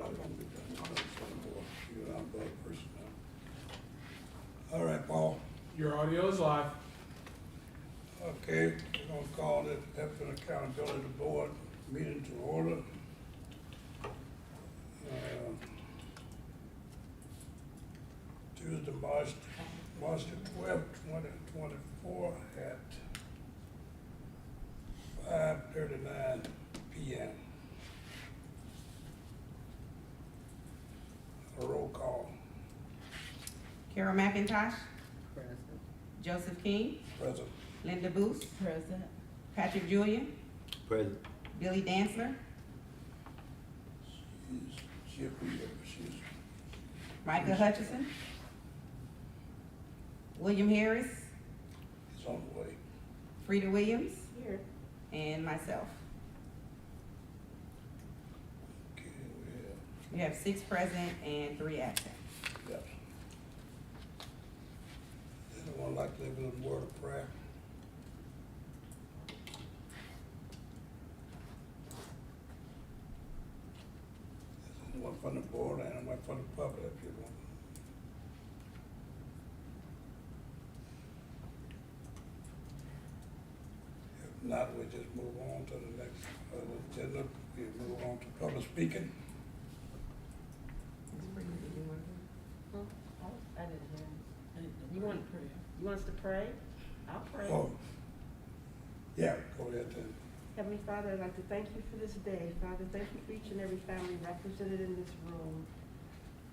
not gonna be done anymore. You're not a bad person now. All right, Paul. Your audio is live. Okay, we're gonna call the Pepin Accountability Board meeting to order. Tuesday, March the 12th, 2024 at 5:39 p.m. A roll call. Carol McIntosh, Present. Joseph King, Present. Linda Booth, Present. Patrick Julian, Present. Billy Dantzler, She's Micah Hutchison, William Harris, on the way. Frida Williams, Here. and myself. Okay, We have 6 present and 3 absent. yes. Anyone like to leave a word of prayer? Anyone from the board and anyone from the public if you want. If not, we just move on to the next agenda. We move on to public speaking. I didn't hear. You want us to pray? I'll pray. Oh, yeah, go ahead then. Heavenly Father, I'd like to thank you for this day. Father, thank you for each and every family represented in this room.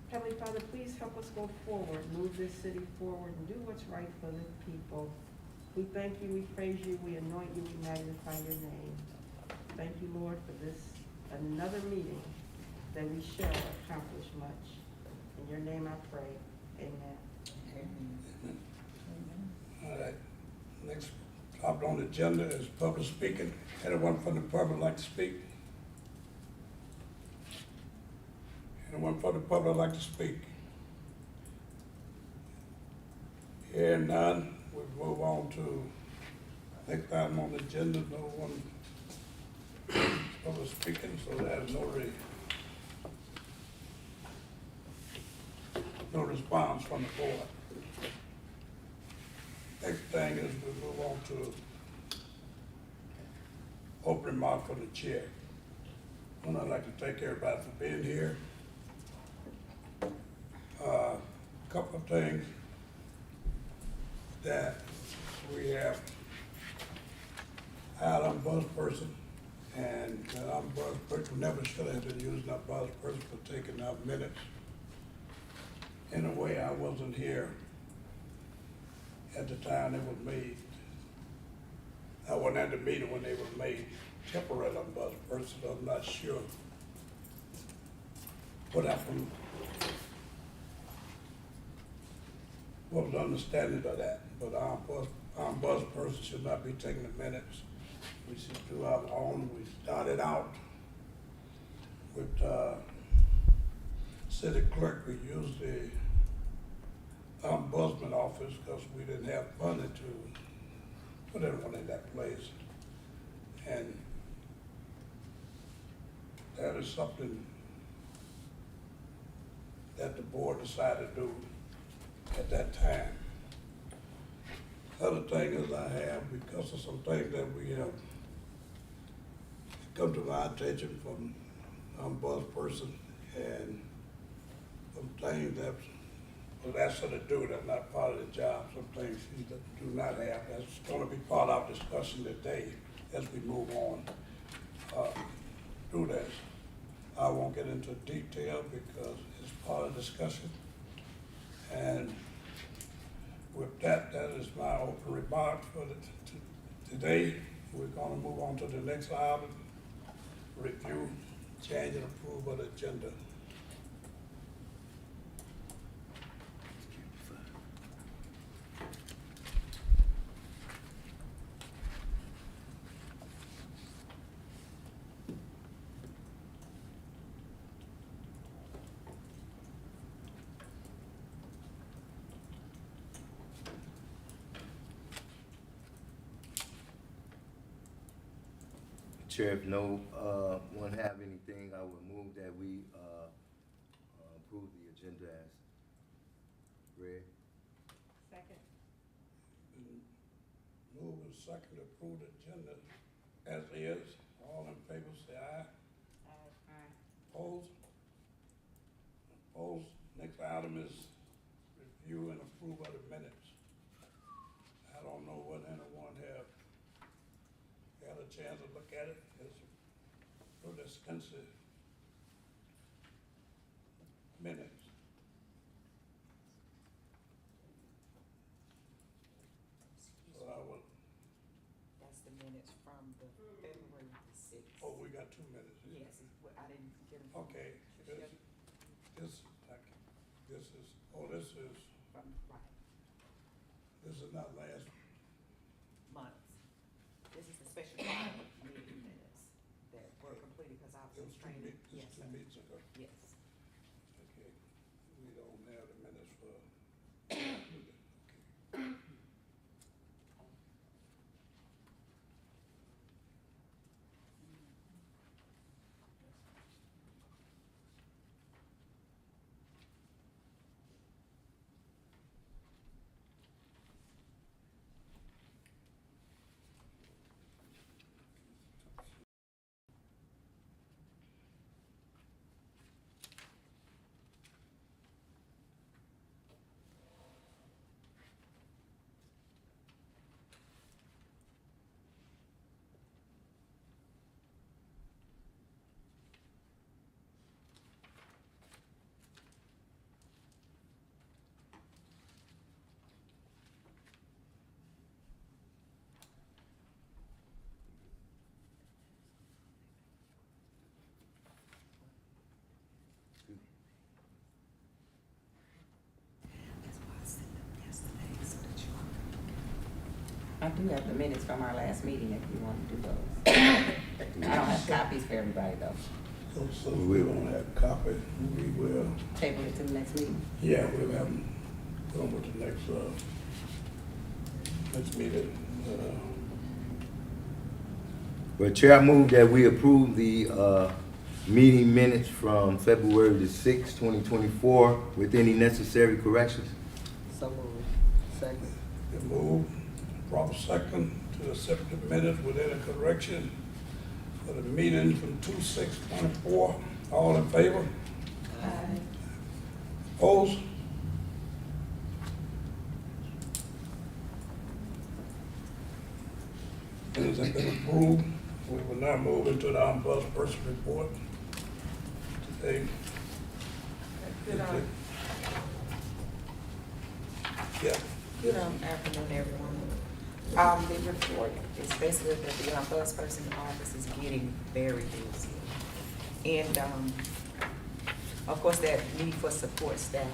Heavenly Father, please help us go forward, move this city forward, and do what's right for the people. We thank you, we praise you, we anoint you, we magnify your name. Thank you, Lord, for this, another meeting that we shall accomplish much. In your name I pray, amen. All right, next topic on the agenda is public speaking. Anyone from the public like to speak? Anyone from the public like to speak? Hearing none, we move on to next item on the agenda. No one public speaking, so there's no response from the board. Next thing is we move on to opening remark for the chair. And I'd like to thank everybody for being here. Couple of things that we have hired a bus person, and our bus person never should have been using our bus person for taking our minutes. In a way, I wasn't here at the time they were made. I wasn't at the meeting when they were made temporary on bus person. I'm not sure what happened, what was the understanding of that. But our bus person should not be taking the minutes. We should do our own. We started out with city clerk. We used the ombudsman office because we didn't have money to put everyone in that place. And that is something that the board decided to do at that time. Other thing is I have, because of some things that we have come to my attention from ombudsperson and some things that was asked her to do that's not part of the job, some things she do not have. That's going to be part of our discussion today as we move on through this. I won't get into detail because it's part of the discussion. And with that, that is my open remarks for today. We're going to move on to the next item, review, change, and approve of the agenda. Chair, if no one have anything, I would move that we approve the agenda as read. Second. Been moved and second to approve the agenda as is. All in favor, say aye. Aye. Opposed? Opposed. Next item is review and approve of the minutes. I don't know whether anyone have had a chance to look at it. It's pretty extensive minutes. So I would, That's the minutes from the February the sixth. oh, we got 2 minutes. Yes, I didn't get them. Okay, this, this is, From, right, this is not last, months. This is the special meeting minutes that were completed because I it was was in 2 training. meetings, Yes, two sir. meetings ago. Yes. Okay, we don't have the minutes for, okay. That's why I sent them yesterday, so that you. I do have the minutes from our last meeting if you want to do those. I don't have copies for everybody though. So since we don't have a copy, we will, Table it to the next meeting. yeah, we'll have them going with the next, next meeting. Well, Chair, I move that we approve the meeting minutes from February the 6th, 2024 with any necessary corrections. So moved. Second. The move, proper second to accept the minutes with any correction for the meeting from 2/6/24. All in favor? Aye. Opposed? Minutes have been approved. We will now move into the ombudsperson report today. Good, Yeah. Good afternoon, everyone. The report is basically that the ombudsperson office is getting very busy. And, of course, that need for support staff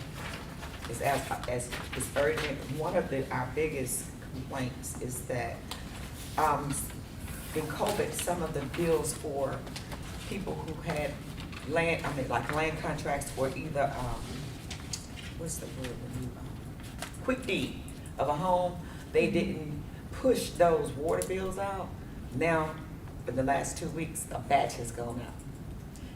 is as is urgent. One of our biggest complaints is that, in COVID, some of the bills for people who had land contracts for either, what's the word when you, quick deed of a home, they didn't push those water bills out. Now, in the last 2 weeks, a batch has gone out.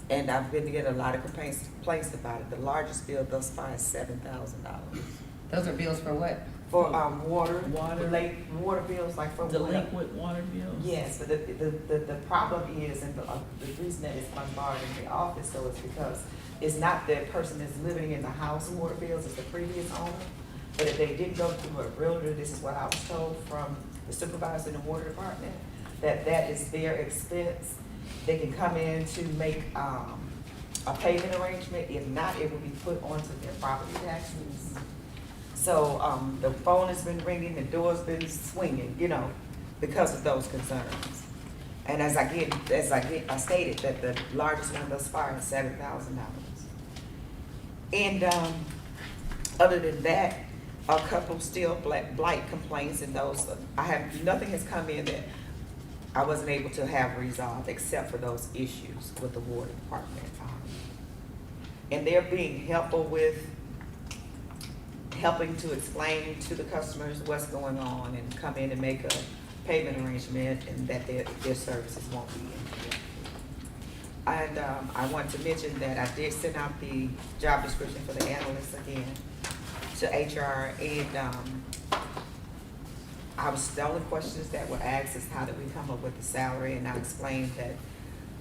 And I've been getting a lot of complaints about it. The largest bill thus far is $7,000. Those are bills for what? For, water bills, like for. Delinquent water bills? Yes, but the problem is, and the reason that it's bombarding the office, so it's because it's not the person that's living in the house water bills, it's the previous owner. But if they didn't go through a realtor, this is what I was told from the supervisor in the water department, that is their expense. They can come in to make, a payment arrangement. If not, it will be put onto their property taxes. So, the phone has been ringing, the door's been swinging, because of those concerns. And I stated that the largest one thus far is $7,000. And, other than that, a couple still blight complaints, and those, nothing has come in that I wasn't able to have resolved except for those issues with the water department. And they're being helpful with helping to explain to the customers what's going on and come in and make a payment arrangement, and that their services won't be interrupted. And I want to mention that I did send out the job description for the analyst again to HR, and the only questions that were asked is how did we come up with the salary, and I explained that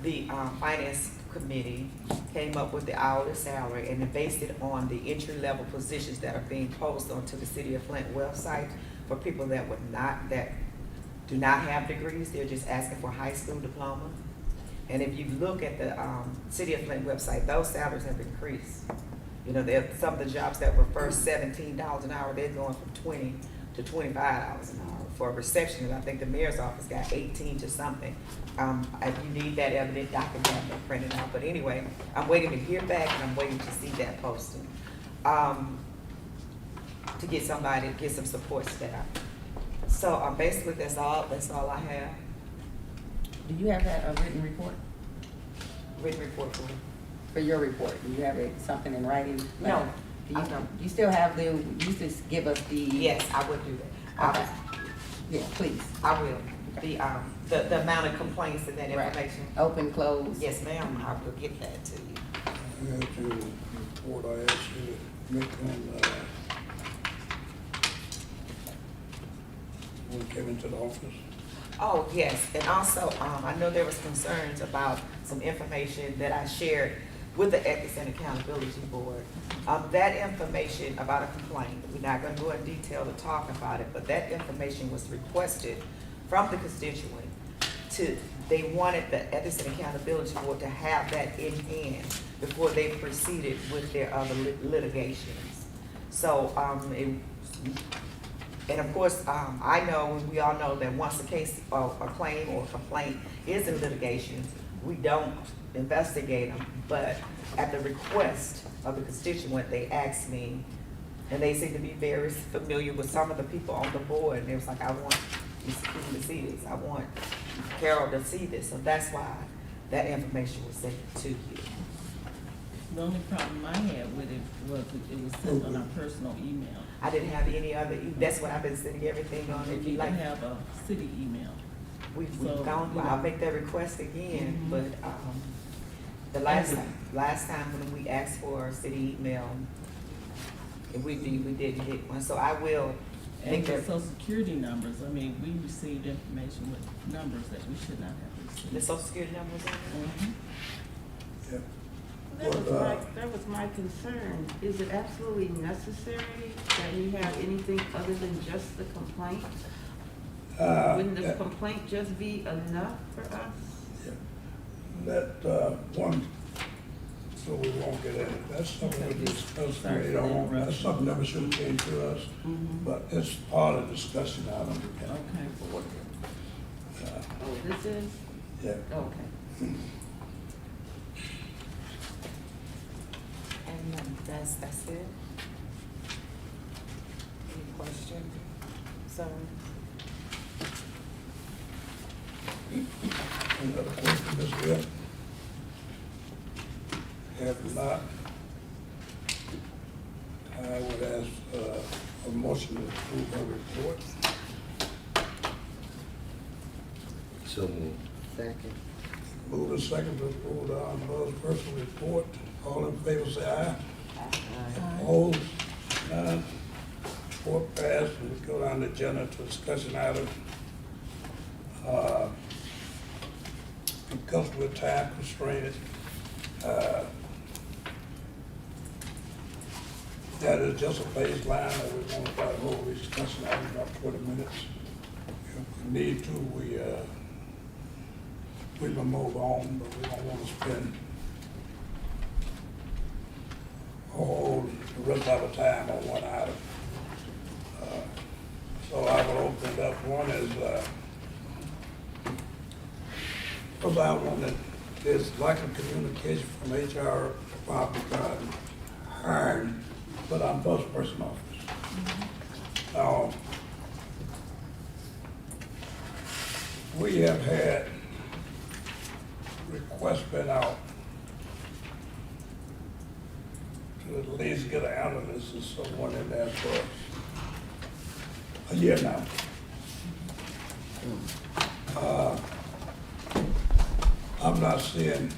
the finance committee came up with the hourly salary and they based it on the entry-level positions that are being posted onto the City of Flint website for people that do not have degrees. They're just asking for a high school diploma. And if you look at the City of Flint website, those salaries have increased. You know, some of the jobs that were first $17 an hour, they're going from $20 to $25 an hour. For a receptionist, I think the mayor's office got 18 to something. If you need that evidence, I can have that printed out. But anyway, I'm waiting to hear back and I'm waiting to see that posting. To get somebody, get some support staff. So basically that's all I have. Do you have that, a written report Written report for for your report? Do you have something in writing? No, Do you, I don't. you still have you just give us the? Yes, I would do that. Okay. Yeah, please. I will. The amount of complaints and that Right. information. Open, close. Yes, ma'am, I will get that to you. I had your report, I asked you to make on, when you came into the office. Oh, yes, and also, I know there was concerns about some information that I shared with the Ethics and Accountability Board. That information about a complaint, we're not gonna go in detail to talk about it, but that information was requested from the constituent they wanted the Ethics and Accountability Board to have that in hand before they proceeded with their other litigations. So, and of course, I know, and we all know that once a case or a claim or a complaint is in litigation, we don't investigate them. But at the request of the constituent, they asked me, and they seem to be very familiar with some of the people on the board, and they was like, I want these people to see this. I want Carol to see this. So that's why that information was sent to you. The only problem I had with it was it was sent on our personal email. I didn't have any other, that's what I've been sending everything on. If We you didn't like, have a city email. we've so, gone, you know. I'll make that request again, Mhm. but, the last time when we asked for a city email, we didn't get one, so I will And make the that, social security numbers, I mean, we received information with numbers that we should not have received. the social security numbers on there. Mhm. Yeah. That was my concern. Is it absolutely necessary that we have anything other than just the complaint? Wouldn't the complaint just be enough for us? Yeah. That, one, so we won't get in it, that's something we discussed Sorry later for the on, that's interruption. something that should have came to us, Mhm. but it's part of the discussion item. Okay. Oh, this is? Yeah. Okay. And that's it. Any questions? So, Any other question, Ms. Webb? If not, I would ask, a motion to approve her report. So moved. Second. Move the second to approve the ombudsperson report. All in favor, say aye. Opposed? None. Report passed. We go down the agenda to discussion item. Because we're time constrained, that is just a baseline that we want to try to hold this discussion item about 20 minutes. If we need to, we can move on, but we don't want to spend all the rest of our time on one item. So I will open it up. One is, first item that is lack of communication from HR department regarding hiring, but I'm bus person office. We have had requests been out to at least get an analyst or someone in there for a year now. I'm not seeing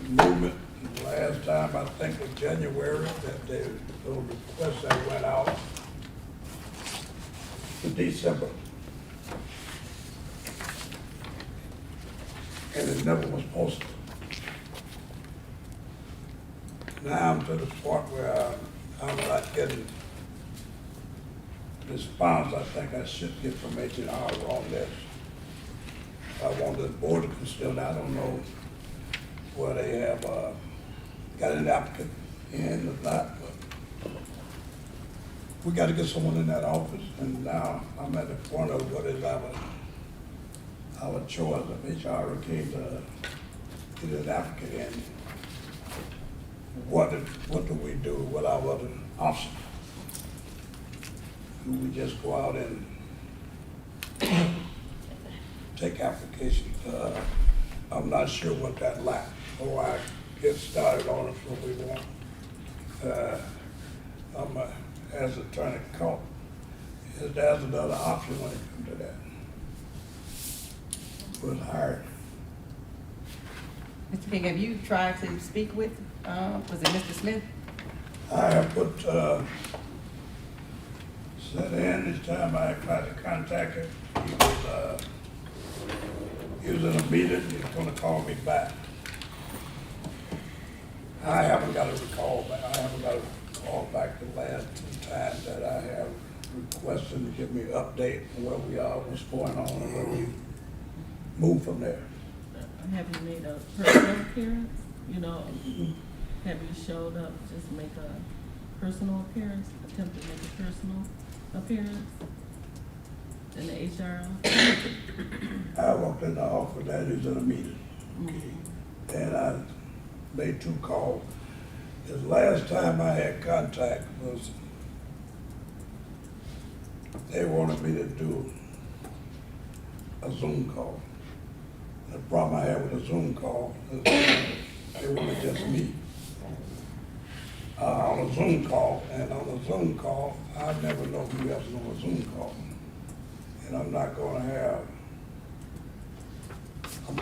movement. Last time, I think was January, that those requests that went out to December. And it never was posted. Now I'm to the point where I'm not getting response I think I should get from H&R on this. I want the board to consider, I don't know where they have, got an applicant in or not, but we gotta get someone in that office, and now I'm at the point of what is our choice of HR came to get an applicant in. What do we do? What are our other options? Do we just go out and take applications? I'm not sure what that like, or I get started on it what we want. As Attorney Court, there's another option when it comes to that. Was hired. Mr. King, have you tried to speak with, was it Mr. Smith? I have put, said in this time I tried to contact him. He was in a meeting, he was gonna call me back. I haven't got a recall back. I haven't got a call back the last two times that I have requested to give me an update on where we are, what's going on, and where we move from there. Have you made a personal appearance? You know, have you showed up, just make a personal appearance, attempt to make a personal appearance in the HR office? I walked in the office, that is in a meeting. And I made 2 calls. The last time I had contact was, they wanted me to do a Zoom call. The problem I had with a Zoom call is they wanted just me on a Zoom call, and on a Zoom call, I never know who else is on a Zoom call. And I'm not gonna have,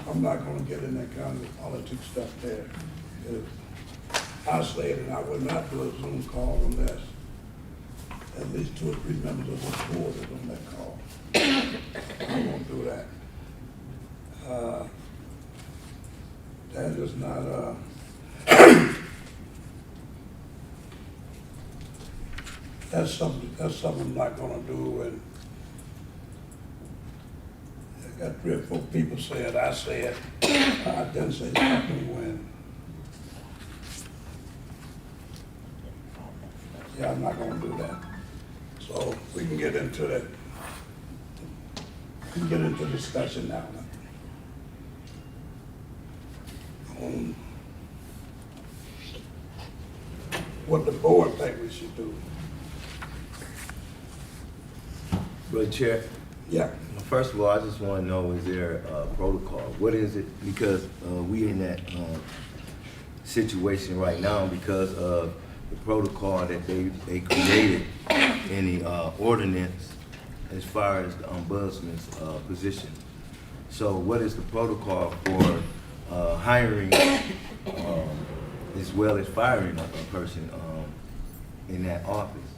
I'm not gonna get in that kind of politics stuff there. I stated I would not do a Zoom call unless at least 2 or 3 members of the board is on that call. I won't do that. That is not, that's something I'm not gonna do, and I got 3 or 4 people said, I said, I didn't say something when. Yeah, I'm not gonna do that. So we can get into that. We can get into discussion now. On what the board think we should do. But Chair, Yeah. first of all, I just want to know, is there a protocol? What is it? Because we in that situation right now because of the protocol that they created in the ordinance as far as the ombudsman's position. So what is the protocol for hiring as well as firing a person in that office?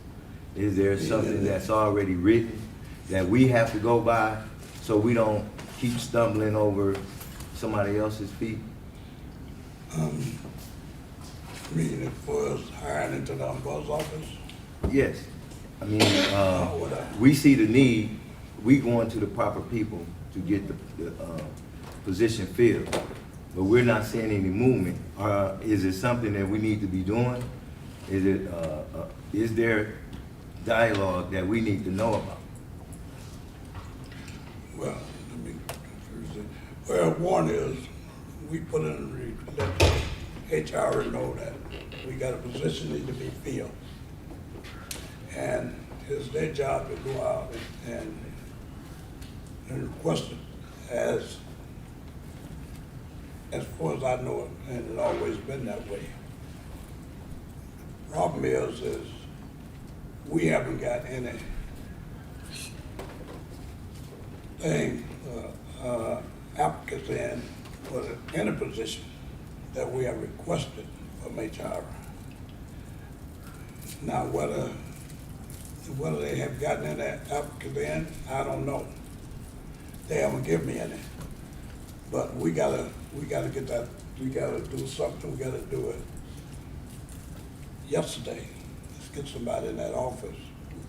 Is there something that's already written that we have to go by so we don't keep stumbling over somebody else's feet? I mean, as far as hiring into the ombudsman's office, Yes. I mean, we see the need, we going to the proper people to get the position filled, but we're not seeing any movement. Is it something that we need to be doing? Is there dialogue that we need to know about? well, let me first say, well, one is, we put in, let HR know that we got a position need to be filled. And it's their job to go out and request it as far as I know it, and it's always been that way. Problem is we haven't got any applicants in for any position. that we have requested from HR. Now, whether they have gotten in that applicant in, I don't know. They haven't given me any. But we gotta get that, we gotta do something, we gotta do it yesterday. Let's get somebody in that office.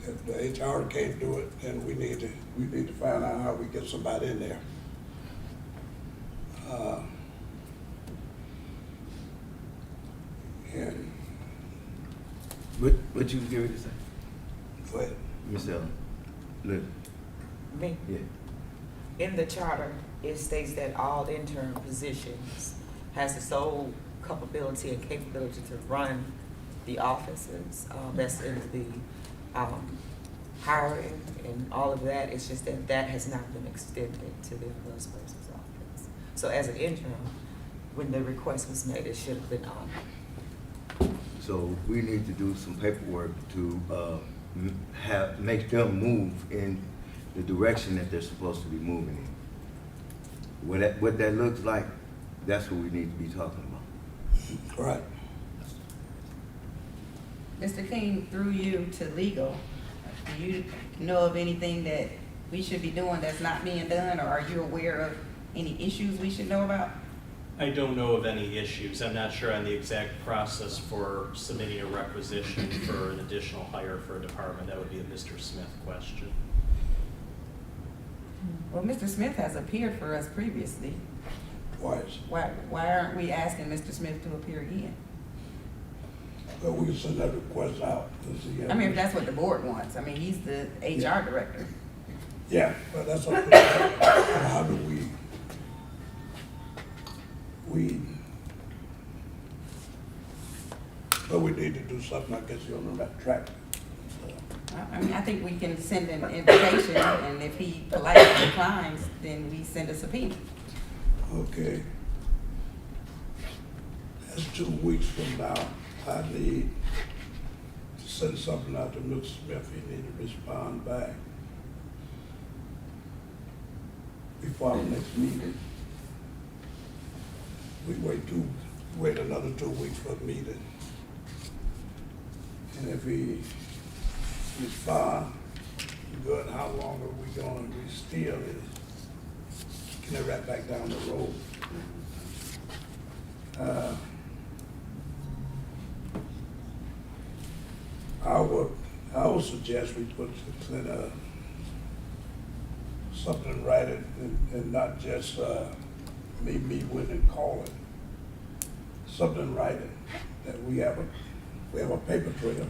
If the HR can't do it, then we need to find out how we get somebody in there. And, What you was getting ready to say? go ahead. Ms. Ellen? Look, Me, yeah. in the charter, it states that all interim positions has the sole capability and capability to run the offices. That's in the hiring and all of that. It's just that that has not been extended to the ombudsperson's office. So as an interim, when the request was made, it should have been honored. So we need to do some paperwork to make them move in the direction that they're supposed to be moving in. What that looks like, that's what we need to be talking about. Right. Mr. King, through you to legal, do you know of anything that we should be doing that's not being done, or are you aware of any issues we should know about? I don't know of any issues. I'm not sure on the exact process for submitting a requisition for an additional hire for a department. That would be a Mr. Smith question. Well, Mr. Smith has appeared for us previously. Twice. Why aren't we asking Mr. Smith to appear again? But we can send that request out to see. I mean, if that's what the board wants. I mean, he's the HR director. Yeah, but that's what, how do we but we need to do something, I guess, on that track. I mean, I think we can send an invitation, and if he politely declines, then we send a subpoena. Okay. That's 2 weeks from now. I need to send something out to Mr. Smith. He need to respond back before our next meeting. We wait another 2 weeks for the meeting. And if he responds, good, how long are we going to be still? Can they right back down the road? I would suggest we put something in writing and not just me with and call it. Something in writing that we have a paper trail,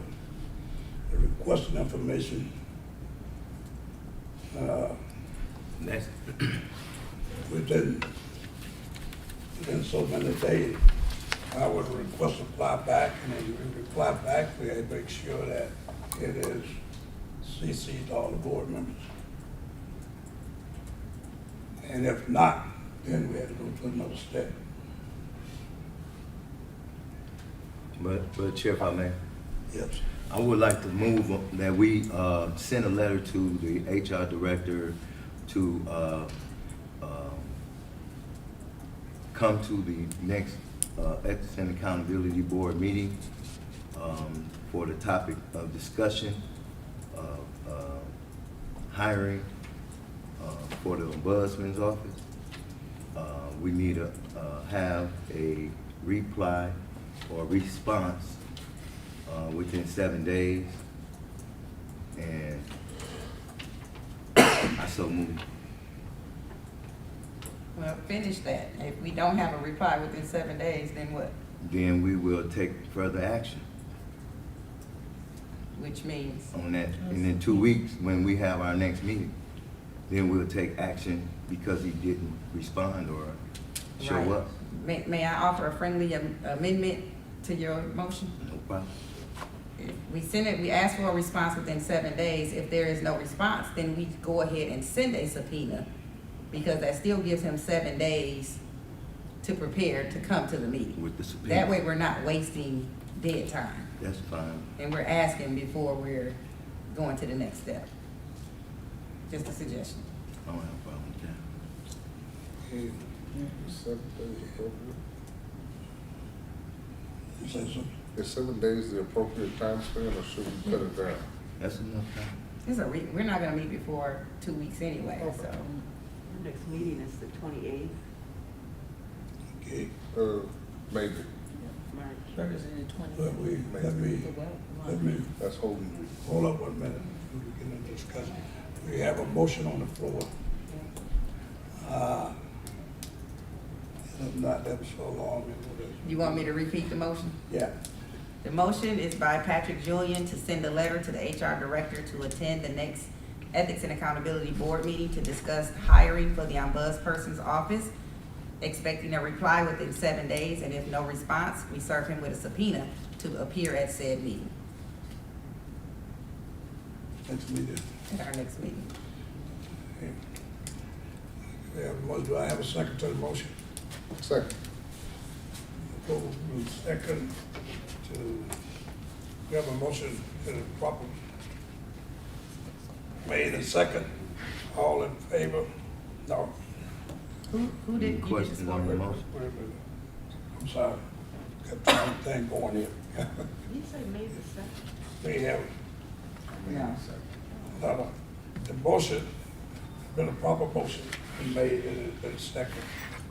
requesting information. That's, Within so many days, I would request a reply back, and then we reply back, we make sure that it is CC'd to all the board members. And if not, then we have to go to another step. but Chair, if I may, Yes. I would like to move that we send a letter to the HR director to come to the next Ethics and Accountability Board meeting for the topic of discussion of hiring for the Ombudsman's office. We need to have a reply or response within 7 days, and I so move. Well, finish that. If we don't have a reply within 7 days, then what? Then we will take further action Which means, on that. And in 2 weeks, when we have our next meeting, then we'll take action because he didn't respond or show Right. up. may I offer a friendly amendment to your motion? No problem. If we send it, we ask for a response within 7 days. If there is no response, then we go ahead and send a subpoena, because that still gives him 7 days to prepare to come to the meeting. With the subpoena. That way, we're not wasting dead time, That's fine. and we're asking before we're going to the next step. Just a suggestion. I don't have a problem with that. Okay. You say something? Is 7 days the appropriate time span, or should we cut it down? That's enough time. We're not gonna meet before 2 weeks anyway, so. Our next meeting is the 28th, Okay, Maybe, March. Thursday the but 20th. let me, that's holding. hold up 1 minute, before we get into discussion. We have a motion on the floor. If not, that was so long, You want me to repeat the motion? yeah, The motion is by Patrick Julian to send a letter to the HR director to attend the next Ethics and Accountability Board meeting to discuss hiring for the ombudsperson's office, expecting a reply within 7 days, and if no response, we serve him with a subpoena to appear at said meeting, next meeting. at our next meeting. Okay. We have a mo- Do I have a second to the motion? Second. Second to, we have a motion to the proper, made and second, all in favor? No. Who did, you did Questions support on the it? motion? Wait a minute. I'm sorry, got the wrong thing going here. You say May the 2nd? We have, No. no, the motion, been a proper motion, been made and it's been second.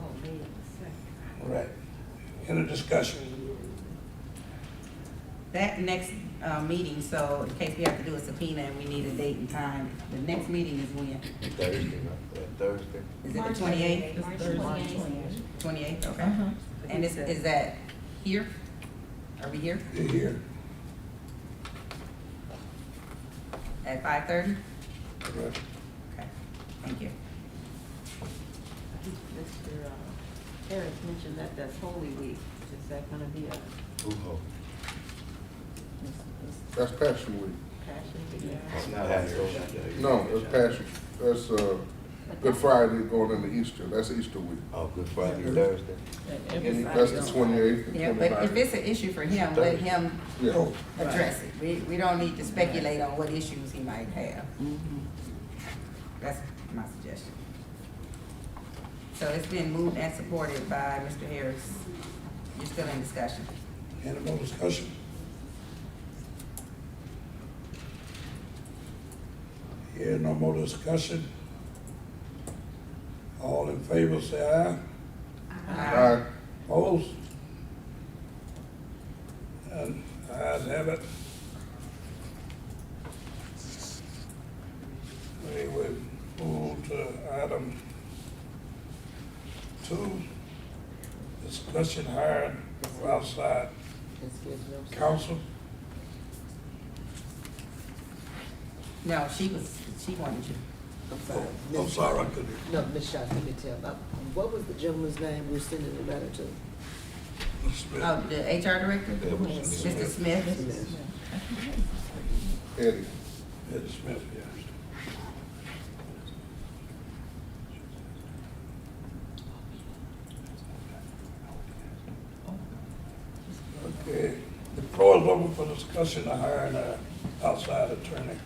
Oh, May the 2nd. Right. Any discussion? That next, meeting, so in case we have to do a subpoena and we need a date and time, the next meeting is when? Thursday, right? Thursday. Is it the 28th? It's Thursday the 28th. 28th, okay. Uh-huh. And is that here? Are we here You're here. at 5:30? Correct. Okay, thank you. Mr. Harris mentioned that that's Holy Week. Is that gonna be a Ooh, That's Passion Week. passion week? it's not happening. No, it's Passion, that's, Good Friday going into Easter, that's Easter week. Oh, Good Friday, Thursday. And every That's Friday the on 28th and Yeah, but if 29th. it's an issue for him, let him Yeah, address it. We don't need to speculate on what issues he might have. That's my suggestion. So it's been moved and supported by Mr. Harris. You're still in discussion. Any more discussion? Here, no more discussion. All in favor, say aye. aye, Opposed? And ayes have it. We will move to item 2, discussion hired for outside counsel. No, she wanted you. I'm sorry, I couldn't. No, Ms. Shaw, let me tell, what was the gentleman's name we're sending the letter to? Smith. Oh, the HR director? That was Mr. Mr. Smith? Eddie. Eddie Smith, yes. Okay, the floor is open for discussion of hiring an outside attorney.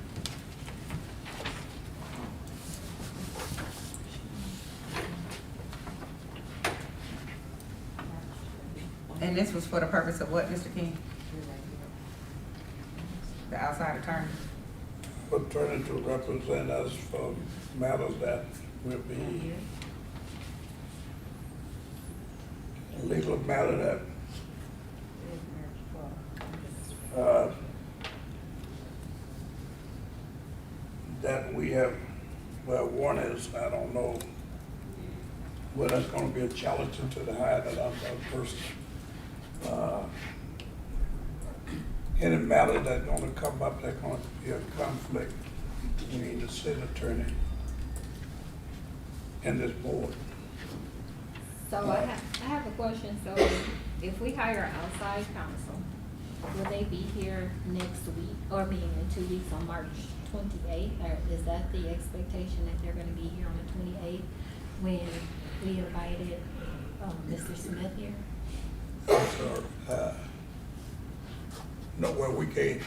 And this was for the purpose of what, Mr. King? The outside attorney? Attorney to represent us for matters that will be a legal matter that we have, well, one is, I don't know, whether that's gonna be a challenge to the hire that outside person. Any matter that's gonna come up, that's gonna be a conflict between the city attorney and this board. So I have a question. So if we hire outside counsel, will they be here next week, or being in 2 weeks on March 28th? Or is that the expectation that they're gonna be here on the 28th when we invited, Mr. Smith here? So, no, well, we can't,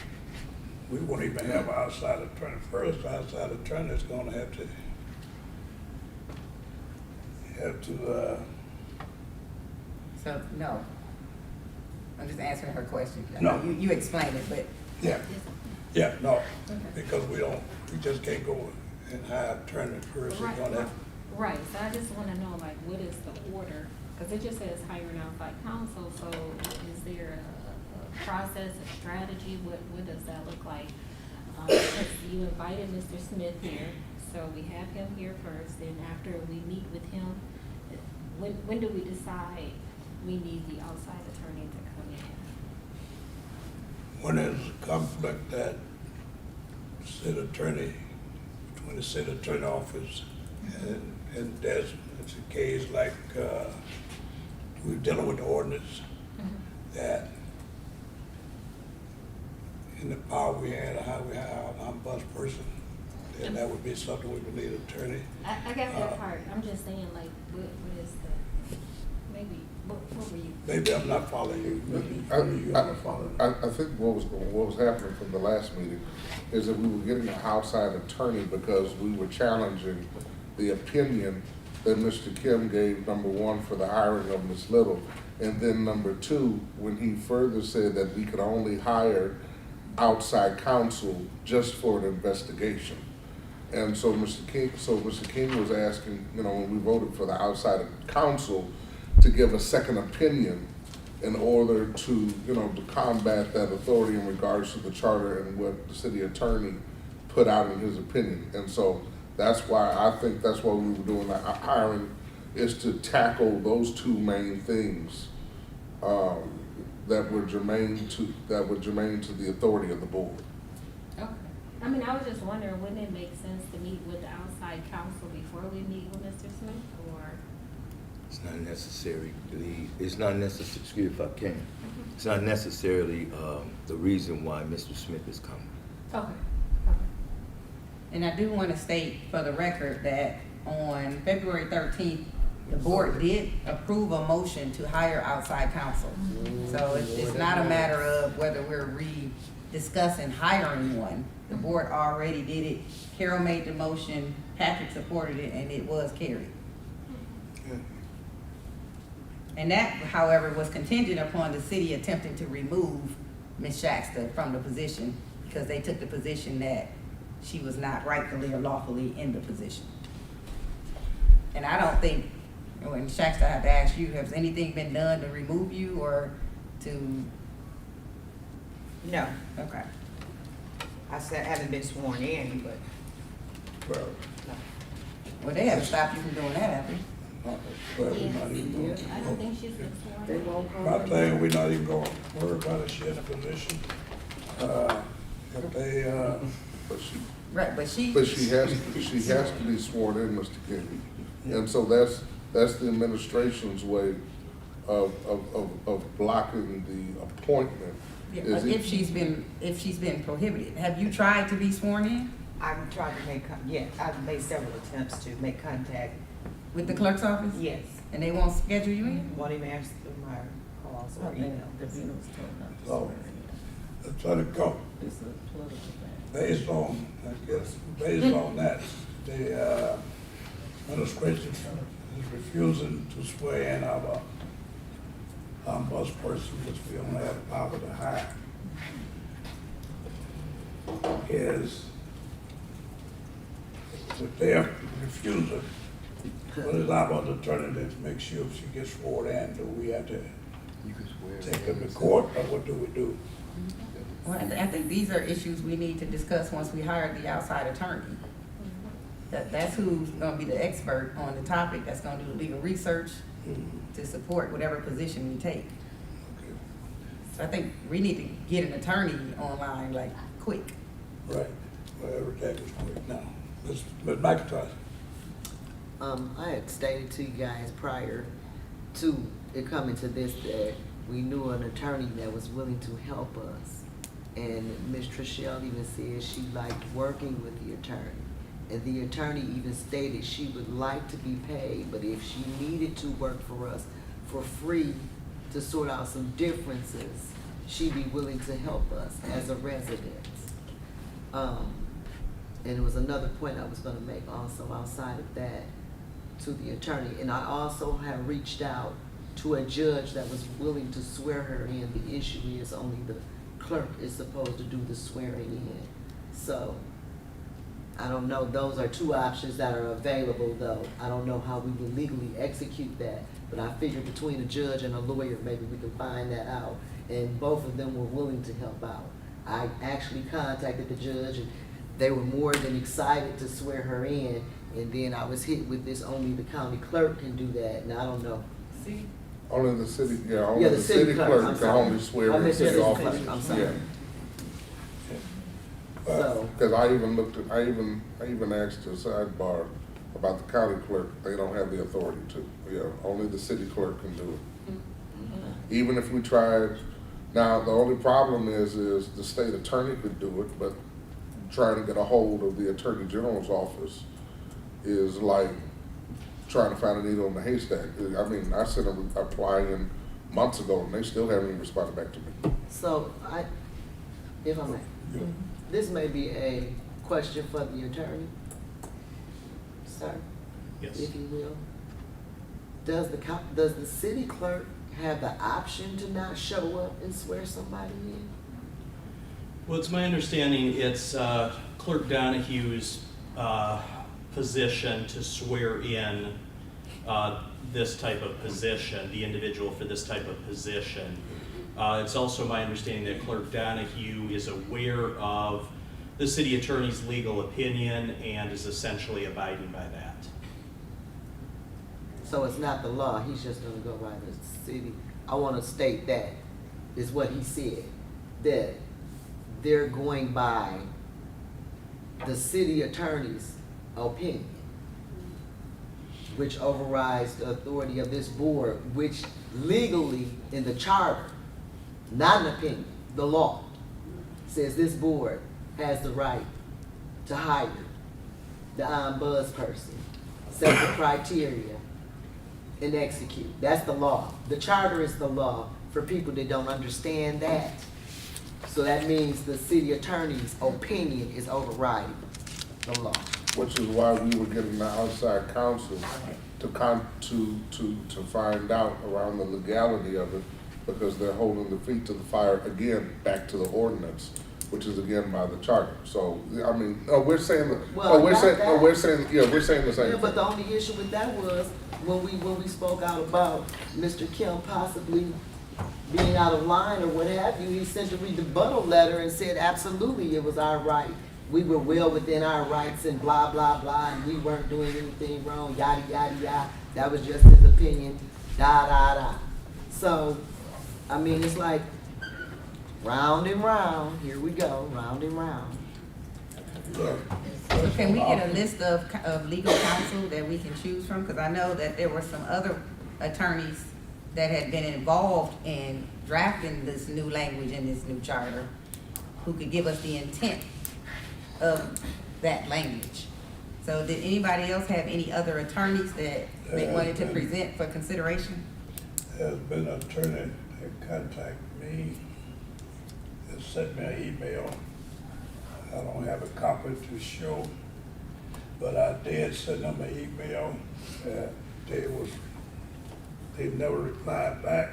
we won't even have an outside attorney. First, the outside attorney is gonna have to, So, no. I'm just answering her question. No. You explained it, but Yeah, no, because we just can't go and hire attorney first. Right, We're gonna have- right, so I just wanna know, like, what is the order? Cause it just says hiring outside counsel, so is there a process, a strategy, what does that look like? Because you invited Mr. Smith here, so we have him here first, then after we meet with him, when do we decide we need the outside attorney to come in? When there's a conflict that city attorney, between the city attorney office and there's, it's a case like, we're dealing with the ordinance that in the power we had, how we hire an ombuds person, then that would be something we would need an attorney. I got that part, I'm just saying, like, what is the, maybe, what were you? Maybe I'm not following you, maybe you are following. I think what was happening from the last meeting is that we were getting an outside attorney because we were challenging the opinion that Mr. Kim gave, number one, for the hiring of Ms. Little, and then number two, when he further said that we could only hire outside counsel just for an investigation. And so Mr. King was asking, when we voted for the outside counsel to give a second opinion in order to, to combat that authority in regards to the charter and what the city attorney put out in his opinion. And so that's why I think that's why we were doing that hiring, is to tackle those two main things that were germane to the authority of the board. Okay. I mean, I was just wondering, wouldn't it make sense to meet with the outside counsel before we meet with Mr. Smith, or? It's not necessary, excuse me if I can, it's not necessarily the reason why Mr. Smith is coming. Okay. And I do want to state for the record that on February 13th, the board did approve a motion to hire outside counsel. So it's not a matter of whether we're discussing hiring one. The board already did it. Carol made the motion, Patrick supported it, and it was carried. And that, however, was contingent upon the city attempting to remove Ms. Shaxter from the position because they took the position that she was not rightfully or lawfully in the position. And I don't think, when Shaxter, I have to ask you, has anything been done to remove you or to? No, Okay. I haven't been sworn in, but Well, no. Well, they haven't stopped you from doing that, have they? well, we're not even going I don't think she's been sworn They in. won't call My her. thing, we're not even gonna worry about if she's in a position. If they, Right, but she has to be sworn in, Mr. King. And so that's the administration's way of blocking the appointment. yeah, Is but it- if she's been prohibited, have you tried to be sworn in I've tried to I've made several attempts to make contact. with the clerk's office? Yes, And they won't schedule you in? won't even answer my calls I or think emails. Davina was told not to Oh. swear in. let's let it go. It's a political thing. Based on that, the administration is refusing to swear in our ombuds person, which we only have the power to hire. Is with their refusal, what is our alternative to make sure if she gets sworn in? Do we have to You can swear. take her to court, or what do we do? Well, I think these are issues we need to discuss once we hire the outside attorney. That's who's gonna be the expert on the topic, that's gonna do the legal research to support whatever position we take. Okay. So I think we need to get an attorney online, like, quick. Right, whatever that was quick now. Ms. McIntosh. I had stated to you guys prior to it coming to this that we knew an attorney that was willing to help us. And Ms. Trishelle even said she liked working with the attorney. And the attorney even stated she would like to be paid, but if she needed to work for us for free to sort out some differences, she'd be willing to help us as a resident. And it was another point I was gonna make also outside of that to the attorney. And I also have reached out to a judge that was willing to swear her in. The issue is only the clerk is supposed to do the swearing in. So, I don't know, those are two options that are available though. I don't know how we will legally execute that, but I figured between a judge and a lawyer, maybe we can find that out. And both of them were willing to help out. I actually contacted the judge and they were more than excited to swear her in. And then I was hit with this, only the county clerk can do that, and I don't know. See? Only the city, only Yeah, the city I'm clerk can sorry. only swear I in meant the city city office. clerk, I'm sorry. Yeah. So, Because I even asked the sidebar about the county clerk, they don't have the authority to. Yeah, only the city clerk can do it. Even if we tried, now, the only problem is the state attorney could do it, but trying to get a hold of the attorney general's office is like trying to find a needle in the haystack. I mean, I sent them applying months ago and they still haven't even responded back to me. so if I may, Yeah. this may be a question for the attorney, sir, Yes. if you will. Does the city clerk have the option to not show up and swear somebody in? Well, it's my understanding it's Clerk Donahue's position to swear in this type of position, the individual for this type of position. It's also my understanding that Clerk Donahue is aware of the city attorney's legal opinion and is essentially abiding by that. So it's not the law, he's just gonna go by the city. I wanna state that, is what he said, that they're going by the city attorney's opinion, which overrides the authority of this board, which legally in the charter, not an opinion, the law, says this board has the right to hire the ombudsperson, set the criteria, and execute. That's the law. The charter is the law for people that don't understand that. So that means the city attorney's opinion is overriding the law. Which is why we were getting the outside counsel to find out around the legality of it, because they're holding the feet to the fire again, back to the ordinance, which is again by the charter. So, I mean, we're saying, we're saying the same Yeah, but thing. the only issue with that was when we spoke out about Mr. Kim possibly being out of line or what have you, he sent a rebuttal letter and said absolutely it was our right. We were well within our rights and blah, blah, blah, and we weren't doing anything wrong, yada, yada, yada. That was just his opinion, da, da, da. So, I mean, it's like round and round, here we go, round and round. So can we get a list of legal counsel that we can choose from? Because I know that there were some other attorneys that had been involved in drafting this new language in this new charter who could give us the intent of that language. So did anybody else have any other attorneys that they wanted to present for consideration? There's been an attorney that contacted me, that sent me an email. I don't have a copy to show, but I did send them an email that they never replied back,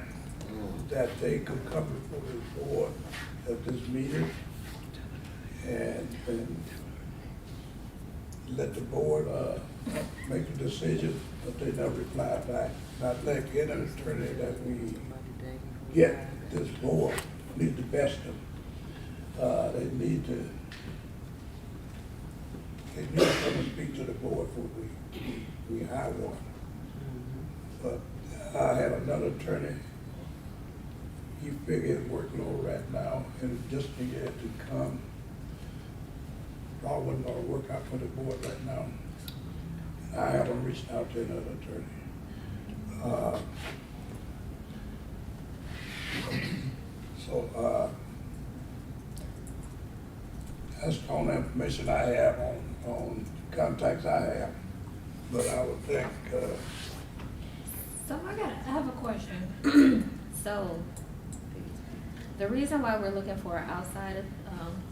that they could come before the board at this meeting and let the board make a decision, but they never replied back. Not like any attorney that we get, this board need the best of them. They need to come and speak to the board before we hire one. But I had another attorney, he figured his workload right now and just needed to come. Probably wasn't gonna work out for the board right now. I haven't reached out to another attorney. That's the only information I have on contacts I have. But I would think, So I have a question. So, the reason why we're looking for outside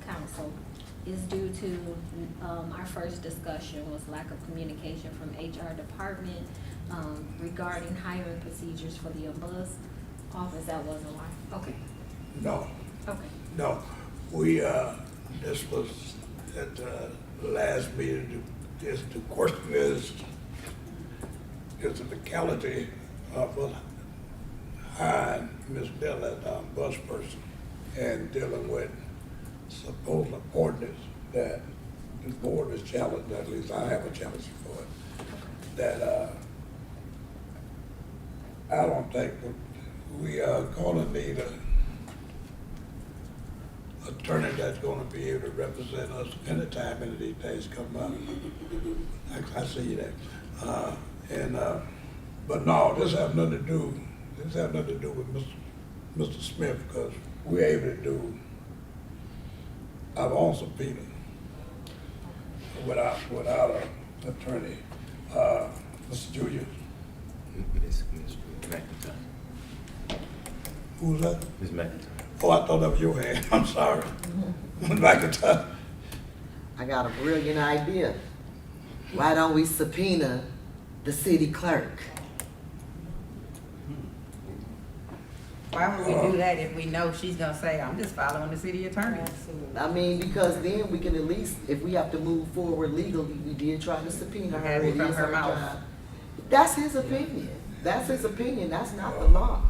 counsel is due to our first discussion was lack of communication from HR department regarding hiring procedures for the bus office, that wasn't right? Okay, No, okay. no. We, this was at the last meeting, the question is the legality of hiring Ms. Dillon, bus person, and dealing with supposed ordinance that the board is challenged, at least I have a challenge for it, that, I don't think we are gonna need a attorney that's gonna be able to represent us anytime any of these days come up. I see that. But no, this has nothing to do with Mr. Smith, because we're able to do our own subpoena without an attorney. Mr. Julia, Ms. McIntyre. who's that? Ms. McIntyre. Oh, I thought that was your hand. I'm sorry. McIntyre. I got a brilliant idea. Why don't we subpoena the city clerk? Why would we do that if we know she's gonna say, I'm just following the city attorney? I mean, because then we can at least, if we have to move forward legally, we did try to subpoena her. Have it It from is her her mouth. job. That's his opinion. That's his opinion. That's not the law.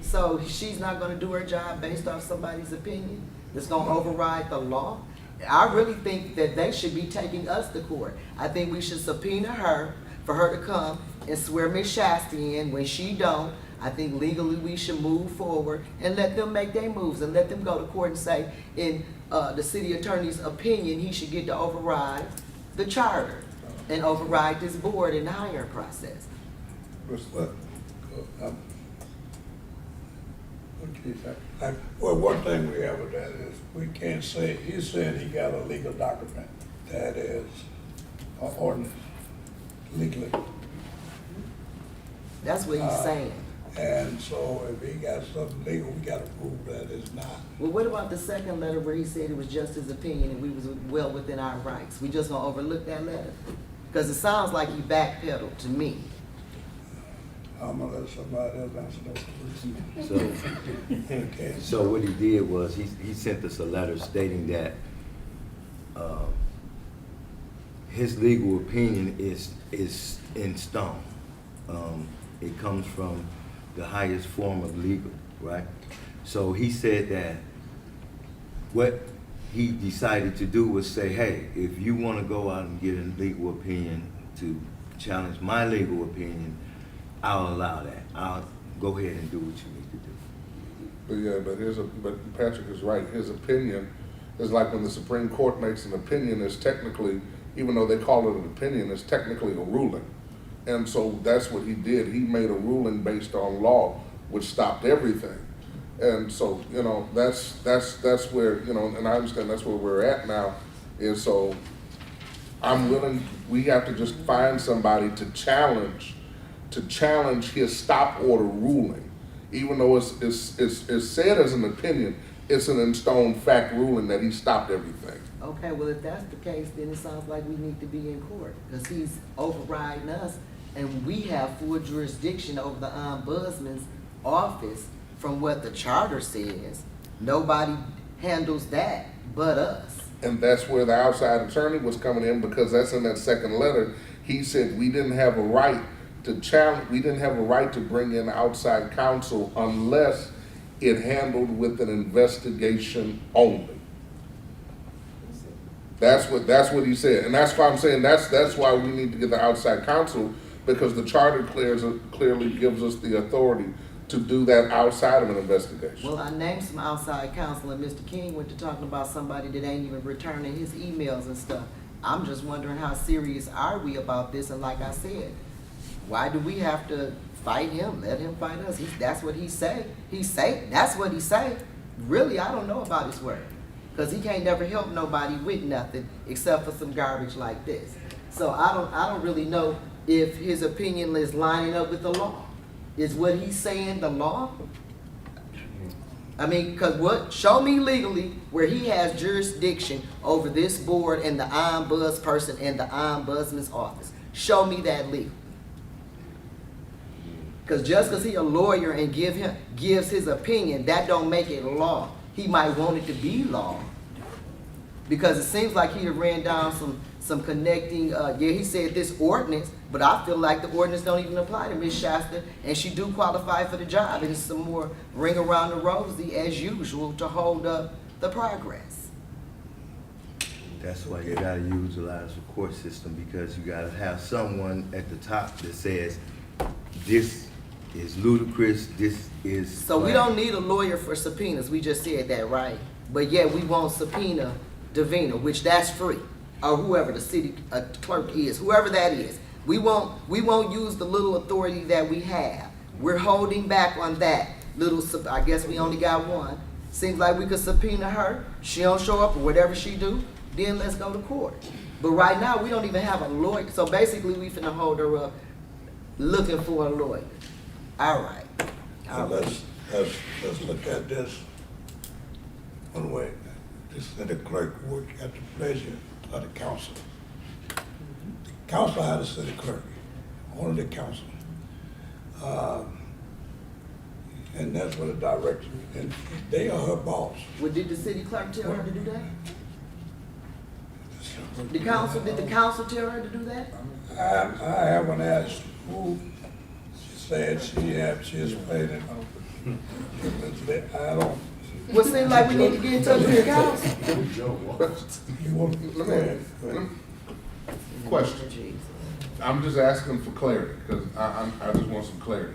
So she's not gonna do her job based off somebody's opinion. It's gonna override the law. I really think that they should be taking us to court. I think we should subpoena her for her to come and swear Miss Shasty in. When she don't, I think legally we should move forward and let them make their moves and let them go to court and say, in the city attorney's opinion, he should get to override the charter and override this board in the hiring process. Well, one thing we have with that is we can't say, he's saying he got a legal document that is an ordinance legally. That's what he's saying. And so if he got something legal, we gotta prove that it's not. Well, what about the second letter where he said it was just his opinion and we was well within our rights? We just gonna overlook that letter? Because it sounds like he backpedaled to me. I'm gonna let somebody else answer those questions. Okay. So what he did was, he sent us a letter stating that his legal opinion is in stone. It comes from the highest form of legal, right? So he said that what he decided to do was say, hey, if you want to go out and get a legal opinion to challenge my legal opinion, I'll allow that. I'll go ahead and do what you need to do. But Patrick is right. His opinion is like when the Supreme Court makes an opinion, it's technically, even though they call it an opinion, it's technically a ruling. And so that's what he did. He made a ruling based on law, which stopped everything. And so, that's where, and I understand that's where we're at now, is so I'm willing, we have to just find somebody to challenge his stop order ruling. Even though it's said as an opinion, it's an in stone fact ruling that he stopped everything. Okay, well, if that's the case, then it sounds like we need to be in court because he's overriding us and we have full jurisdiction over the ombudsman's office from what the charter says. Nobody handles that but us. And that's where the outside attorney was coming in, because that's in that second letter. He said we didn't have a right to challenge, we didn't have a right to bring in outside counsel unless it handled with an investigation only. That's what he said, and that's why I'm saying that's why we need to get the outside counsel, because the charter clearly gives us the authority to do that outside of an investigation. Well, I named some outside counsel and Mr. King went to talking about somebody that ain't even returning his emails and stuff. I'm just wondering how serious are we about this, and like I said, why do we have to fight him? Let him fight us. That's what he say. That's what he say. Really, I don't know about his work. Because he can't never help nobody with nothing except for some garbage like this. So I don't really know if his opinion is lining up with the law. Is what he's saying the law? I mean, because show me legally where he has jurisdiction over this board and the ombudsperson and the ombudsman's office. Show me that legal. Cause just cause he a lawyer and gives his opinion, that don't make it law. He might want it to be law. Because it seems like he ran down some connecting, he said this ordinance, but I feel like the ordinance don't even apply to Ms. Shasta, and she do qualify for the job, and it's some more ring around the rosy as usual to hold up the progress. That's why you gotta utilize the court system, because you gotta have someone at the top that says, this is ludicrous, this is. So we don't need a lawyer for subpoenas, we just said that, right? But yet we won't subpoena Davina, which that's free, or whoever the city clerk is, whoever that is. We won't use the little authority that we have. We're holding back on that little, I guess we only got one. Seems like we could subpoena her, she don't show up or whatever she do, then let's go to court. But right now, we don't even have a lawyer, so basically we finna hold her up looking for a lawyer. All right. So let's look at this one way. The city clerk work at the pleasure of the council. The council had a city clerk, only the council. And that's what the director, and they are her boss. Well, did the city clerk tell her to do that? Did the council tell her to do that? I haven't asked who said she's played it. I don't. Well, it seems like we need to get in touch with the council. You want, go ahead. Question. I'm just asking for clarity, because I just want some clarity.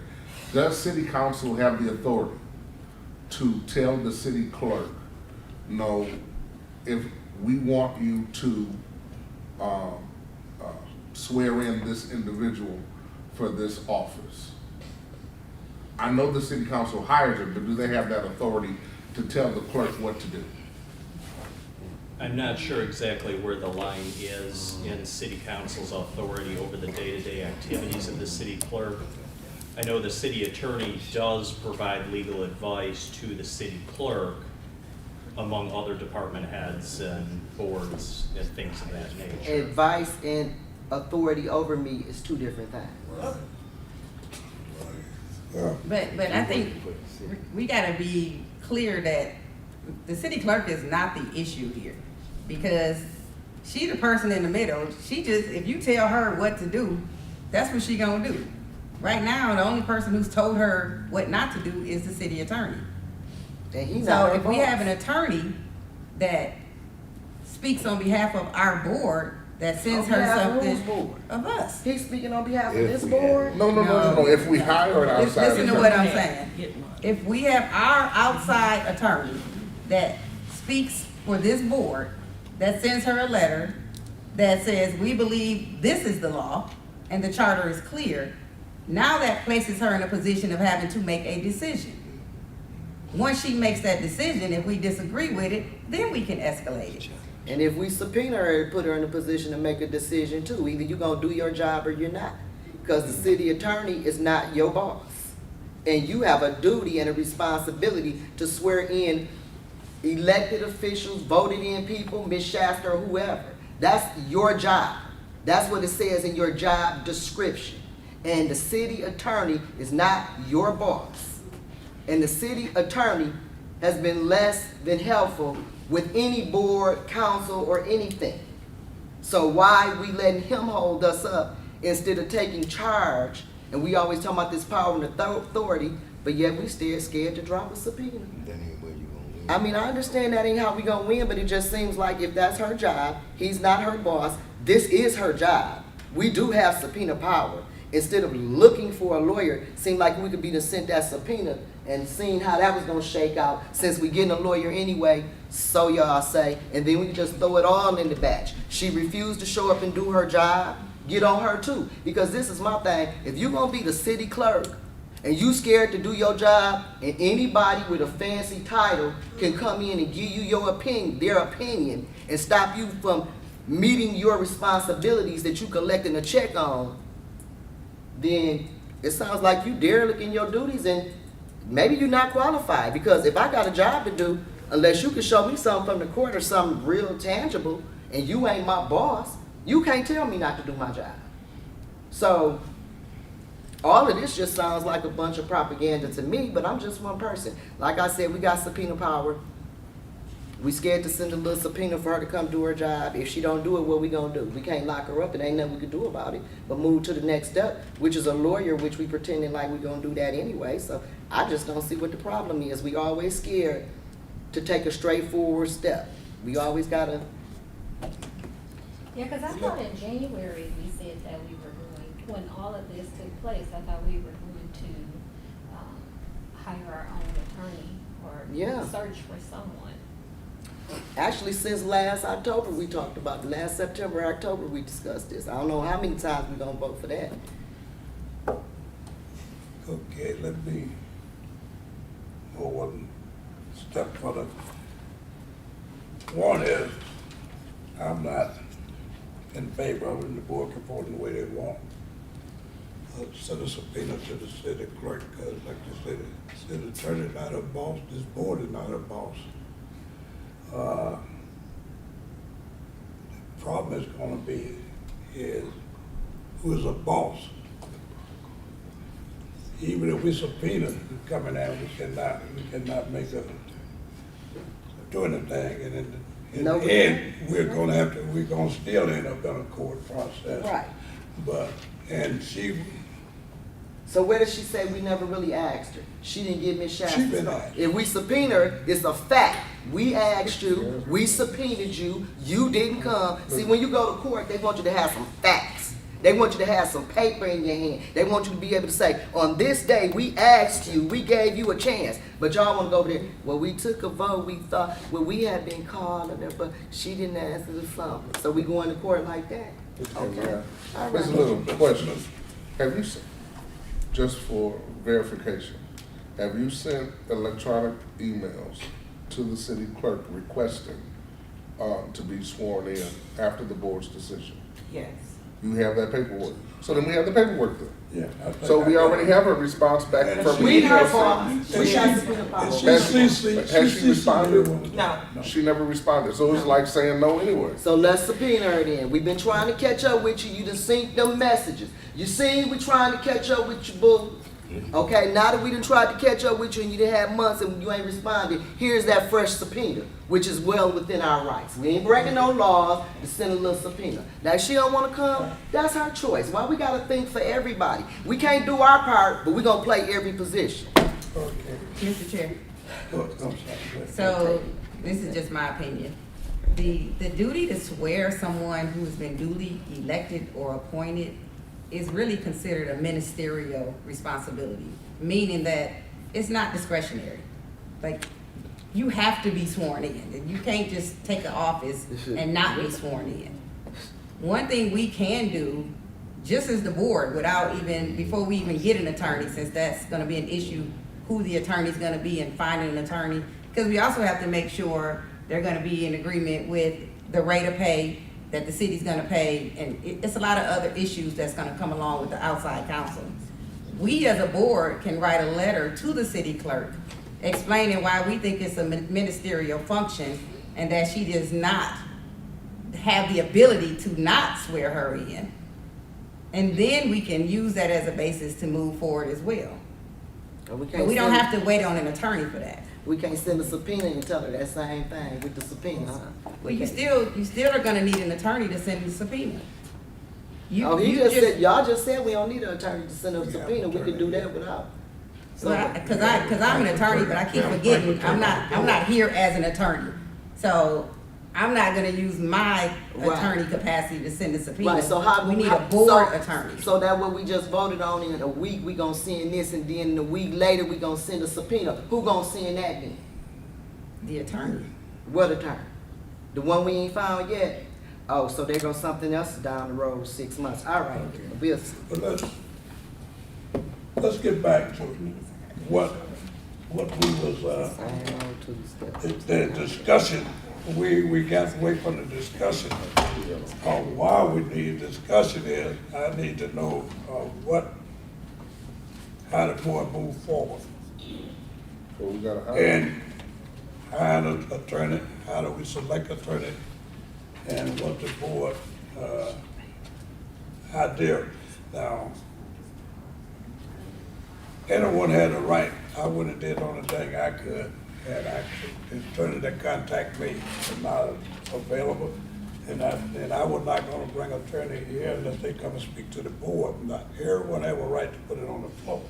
Does city council have the authority to tell the city clerk, no, if we want you to swear in this individual for this office? I know the city council hires her, but do they have that authority to tell the clerk what to do? I'm not sure exactly where the line is in city council's authority over the day-to-day activities of the city clerk. I know the city attorney does provide legal advice to the city clerk, among other department heads and boards and things of that nature. Advice and authority over me is two different things. But I think we gotta be clear that the city clerk is not the issue here. Because she the person in the middle, she just, if you tell her what to do, that's what she gonna do. Right now, the only person who's told her what not to do is the city attorney. And he's So not her if we boss. have an attorney that speaks on behalf of our board, that sends On her behalf of something whose board? of us. He's speaking on behalf of If this we board? No. If we hire an outside Listen to attorney. what I'm saying. Get one. If we have our outside attorney that speaks for this board, that sends her a letter that says, we believe this is the law and the charter is clear, now that places her in a position of having to make a decision. Once she makes that decision, if we disagree with it, then we can escalate it. And if we subpoena her, it put her in a position to make a decision too. Either you're gonna do your job or you're not. Because the city attorney is not your boss. And you have a duty and a responsibility to swear in elected officials, voted in people, Ms. Shasta or whoever. That's your job. That's what it says in your job description. And the city attorney is not your boss. And the city attorney has been less than helpful with any board, council, or anything. So why we letting him hold us up instead of taking charge? And we always talk about this power and authority, but yet we still scared to drop a subpoena. That ain't where you gonna win. I mean, I understand that ain't how we gonna win, but it just seems like if that's her job, he's not her boss, this is her job. We do have subpoena power. Instead of looking for a lawyer, seemed like we could be to sent that subpoena and seen how that was gonna shake out since we getting a lawyer anyway, so y'all say, and then we just throw it all in the batch. She refused to show up and do her job, get on her too. Because this is my thing, if you gonna be the city clerk and you scared to do your job and anybody with a fancy title can come in and give you your opinion, their opinion, and stop you from meeting your responsibilities that you collecting a check on, then it sounds like you derelict in your duties and maybe you're not qualified. Because if I got a job to do, unless you can show me something from the court or something real tangible and you ain't my boss, you can't tell me not to do my job. So All of this just sounds like a bunch of propaganda to me, but I'm just one person. Like I said, we got subpoena power. We scared to send a little subpoena for her to come do her job. If she don't do it, what we gonna do? We can't lock her up. It ain't nothing we can do about it. But move to the next step, which is a lawyer, which we pretending like we gonna do that anyway. So I just don't see what the problem is. We always scared to take a straightforward step. We always gotta. Yeah, cause I thought in January, we said that we were going, when all of this took place, I thought we were going to, hire our own attorney or Yeah. search for someone. Actually, since last October, we talked about it. Last September, October, we discussed this. I don't know how many times we gonna vote for that. Okay, let me go one step further. One is, I'm not in favor of the board reporting the way they want. Send a subpoena to the city clerk, because like you said, the city attorney is not a boss, this board is not a boss. The problem is gonna be is who is a boss. Even if we subpoena coming out, we cannot make a, do anything, and in No, the we end, we're gonna still end up in a court process. Right. But, and she, So where does she say we never really asked her? She didn't give Ms. She Shasta's been card. asked. If we subpoena her, it's a fact. We asked you, we subpoenaed you, you didn't come. See, when you go to court, they want you to have some facts. They want you to have some paper in your hand. They want you to be able to say, on this day, we asked you, we gave you a chance. But y'all want to go over there, well, we took a vote, we thought, well, we had been calling her, but she didn't answer the phone. So we going to court like that? Okay. All There's a right. little question. Have you, just for verification, have you sent electronic emails to the city clerk requesting to be sworn in after the board's decision? Yes. You have that paperwork. So then we have the paperwork then. yeah. I think So I we got already it. have a response back And from the We heard email. from, And we she- got subpoena power. and Has she responded? No. She never responded, so it's like saying no anyway. So let's subpoena her then. We've been trying to catch up with you. You done seen them messages. You seen we trying to catch up with you, boo. Okay, now that we done tried to catch up with you and you done had months and you ain't responded, here's that fresh subpoena, which is well within our rights. We ain't breaking no laws to send a little subpoena. Now, if she don't want to come, that's her choice. Why we got to think for everybody? We can't do our part, but we going to play every position. Okay. Mr. Chair. Good, I'm sorry. So, this is just my opinion. The duty to swear someone who's been duly elected or appointed is really considered a ministerial responsibility, meaning that it's not discretionary. Like, you have to be sworn in, and you can't just take an office and not be sworn in. One thing we can do, just as the board, before we even get an attorney, since that's gonna be an issue, who the attorney's gonna be and finding an attorney, because we also have to make sure they're gonna be in agreement with the rate of pay that the city's gonna pay, and it's a lot of other issues that's gonna come along with the outside counsel. We as a board can write a letter to the city clerk explaining why we think it's a ministerial function and that she does not have the ability to not swear her in. And then we can use that as a basis to move forward as well. But But we don't have to wait on an attorney for that. We can't send a subpoena and tell her that same thing with the subpoena, huh? Well, you still are gonna need an attorney to send the subpoena. Oh, y'all just said we don't need an attorney to send a subpoena. We can do that without. So, Cause I'm an attorney, but I keep forgetting, I'm not here as an attorney. So I'm not gonna use my Right. attorney capacity to send a subpoena. right, so how? We need a board attorney. So that what we just voted on in a week, we gonna send this, and then a week later, we gonna send a subpoena. Who gonna send that then? The attorney. What attorney? The one we ain't found yet? Oh, so there goes something else down the road, 6 months. All right, we'll see. But let's get back to what we was, Same old two steps. the discussion, we got away from the discussion on why we need discussion is, I need to know, how the board move forward. So we gotta hire. And hire an attorney, how do we select attorney, and what the board, idea. Now, anyone had a right, I would have did the only thing I could, and the attorney that contact me is not available. And I was not gonna bring an attorney here unless they come and speak to the board. Not everyone have a right to put it on the floor.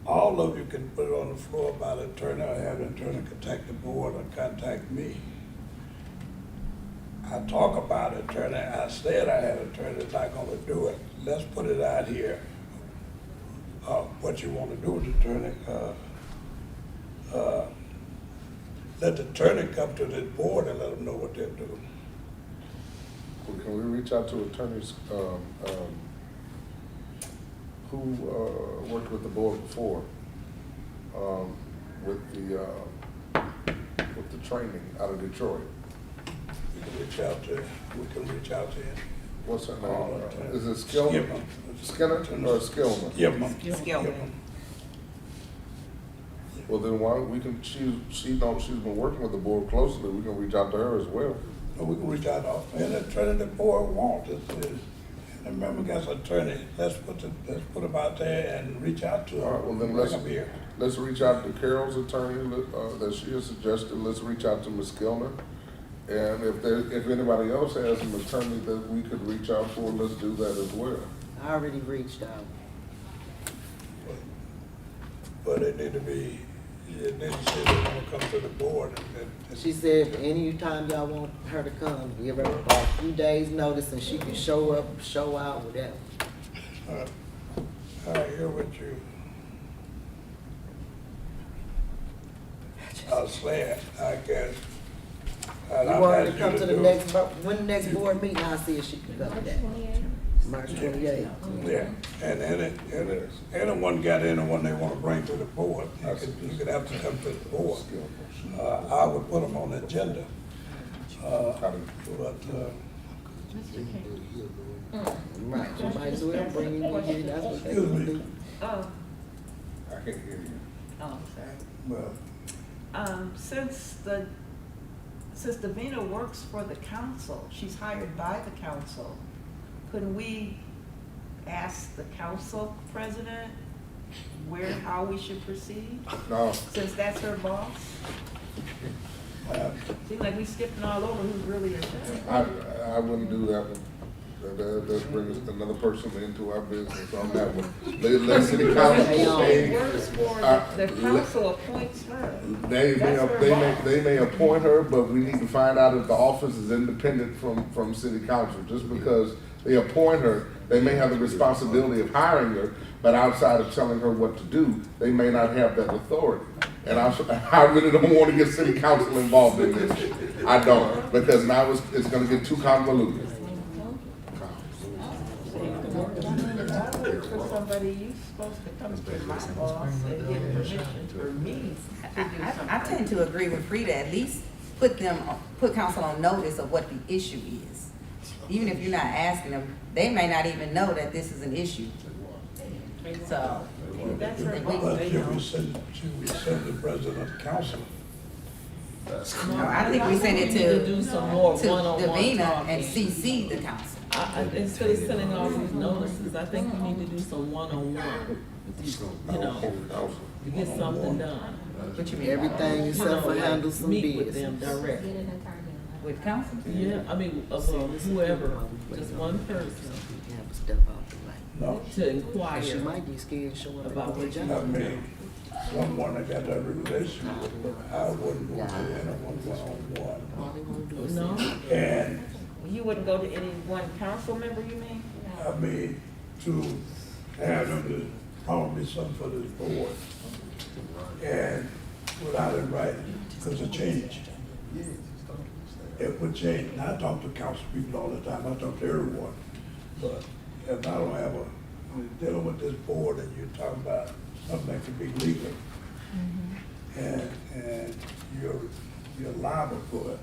All of you can put it on the floor by the attorney, or have the attorney contact the board or contact me. I talk about it, attorney, I said I had an attorney, not gonna do it. Let's put it out here, what you wanna do with the attorney. Let the attorney come to the board and let them know what they're doing. Well, can we reach out to attorneys, who, worked with the board before, with the training out of Detroit? We can reach out to him. What's her Oh, name? okay. Is it Skillman? Skinner or Skillman? Skillman. Skillman. Well, then why, we can, she knows she's been working with the board closely, we can reach out to her as well. Or we can reach out to any attorney the board wants. And remember, guys, attorney, let's put them out there and reach out to All right, them. well, then Bring let's, them here. let's reach out to Carol's attorney, that she has suggested, let's reach out to Ms. Skillman. And if anybody else has an attorney that we could reach out for, let's do that as well. I already reached out. But it need to be, it need to say they want to come to the board. And She said anytime y'all want her to come, give her a few days' notice and she can show up, show out, whatever. I hear what you are saying, I guess. And You I'm want her to asking come you to the do- when the next board meeting, I'll see if she can come March back. 28th. March 28th. Yeah, and anyone got anyone they want to bring to the board, you could have to come to the board. I would put them on the agenda. But, Right, you might as well bring him in here, that's what they gonna do. Oh, I can't hear you. oh, sorry. well, Since Davina works for the council, she's hired by the council, couldn't we ask the council president how we should proceed? No, Since that's her boss? Seems like we skipping all over who's really attorney. I wouldn't do that one. That brings another person into our business on that one. Let city council She stay. works for, the council appoints her. They may appoint her, but we need to find out if the office is independent from city council. Just because they appoint her, they may have the responsibility of hiring her, but outside of telling her what to do, they may not have that authority. And I really don't want to get city council involved in this. I don't, because now it's gonna get too convoluted. I work for somebody, you supposed to come to my boss and get permission for me to do something. I tend to agree with Frida, at least put council on notice of what the issue is. Even if you're not asking them, they may not even know that this is an issue. So, That's her we- boss, they know. should we send the president of the council? no, I think we send it We need to do some more to one-on-one Davina talking. and CC the council. Instead of sending all these notices, I think we need to do some one-on-one, you know, to get something done. What you mean? Everything You except for know, handle like, some meet with business. them Get direct. an attorney. With council? Yeah, I mean, whoever, just one person You have to step out the way. No, to And she inquire. might get scared showing up About at the what you I job. mean, someone that got that relationship with them, I wouldn't go to anyone one-on-one. All they wanna do is No, say, And, You wouldn't go to any one council member, you mean? I mean, to have them to probably something for this board. And without it writing, because it changed. It would change. And I talk to council people all the time, I talk to everyone. But if I don't have dealing with this board and you're talking about something that could be legal, and you're liable for it.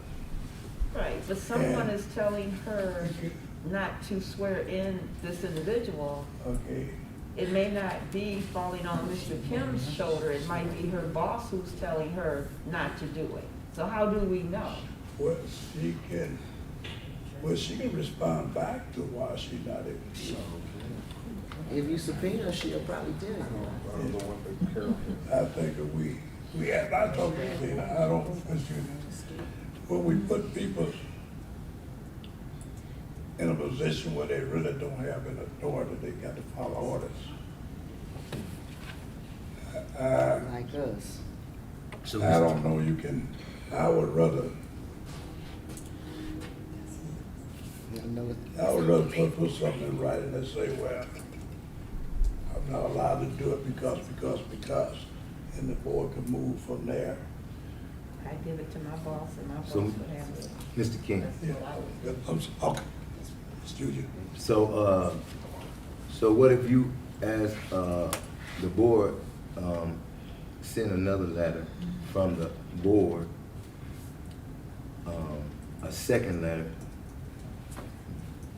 Right, but someone is telling her not to swear in this individual. Okay, It may not be falling on Mr. Kim's shoulder, it might be her boss who's telling her not to do it. So how do we know? well, she can respond back to why she's not able to do it. If you subpoena, she'll probably tell you. I don't know what they care for. I think that we have, I told you, I don't, when we put people in a position where they really don't have an authority, they got to follow orders. Like us. So, I don't know, I would rather put something in writing that say, well, I'm not allowed to do it because, and the board can move from there. I give it to my boss and my boss So- would have it. Mr. King, Yeah, okay, Studio. so, so what if you, as, the board, send another letter from the board, a second letter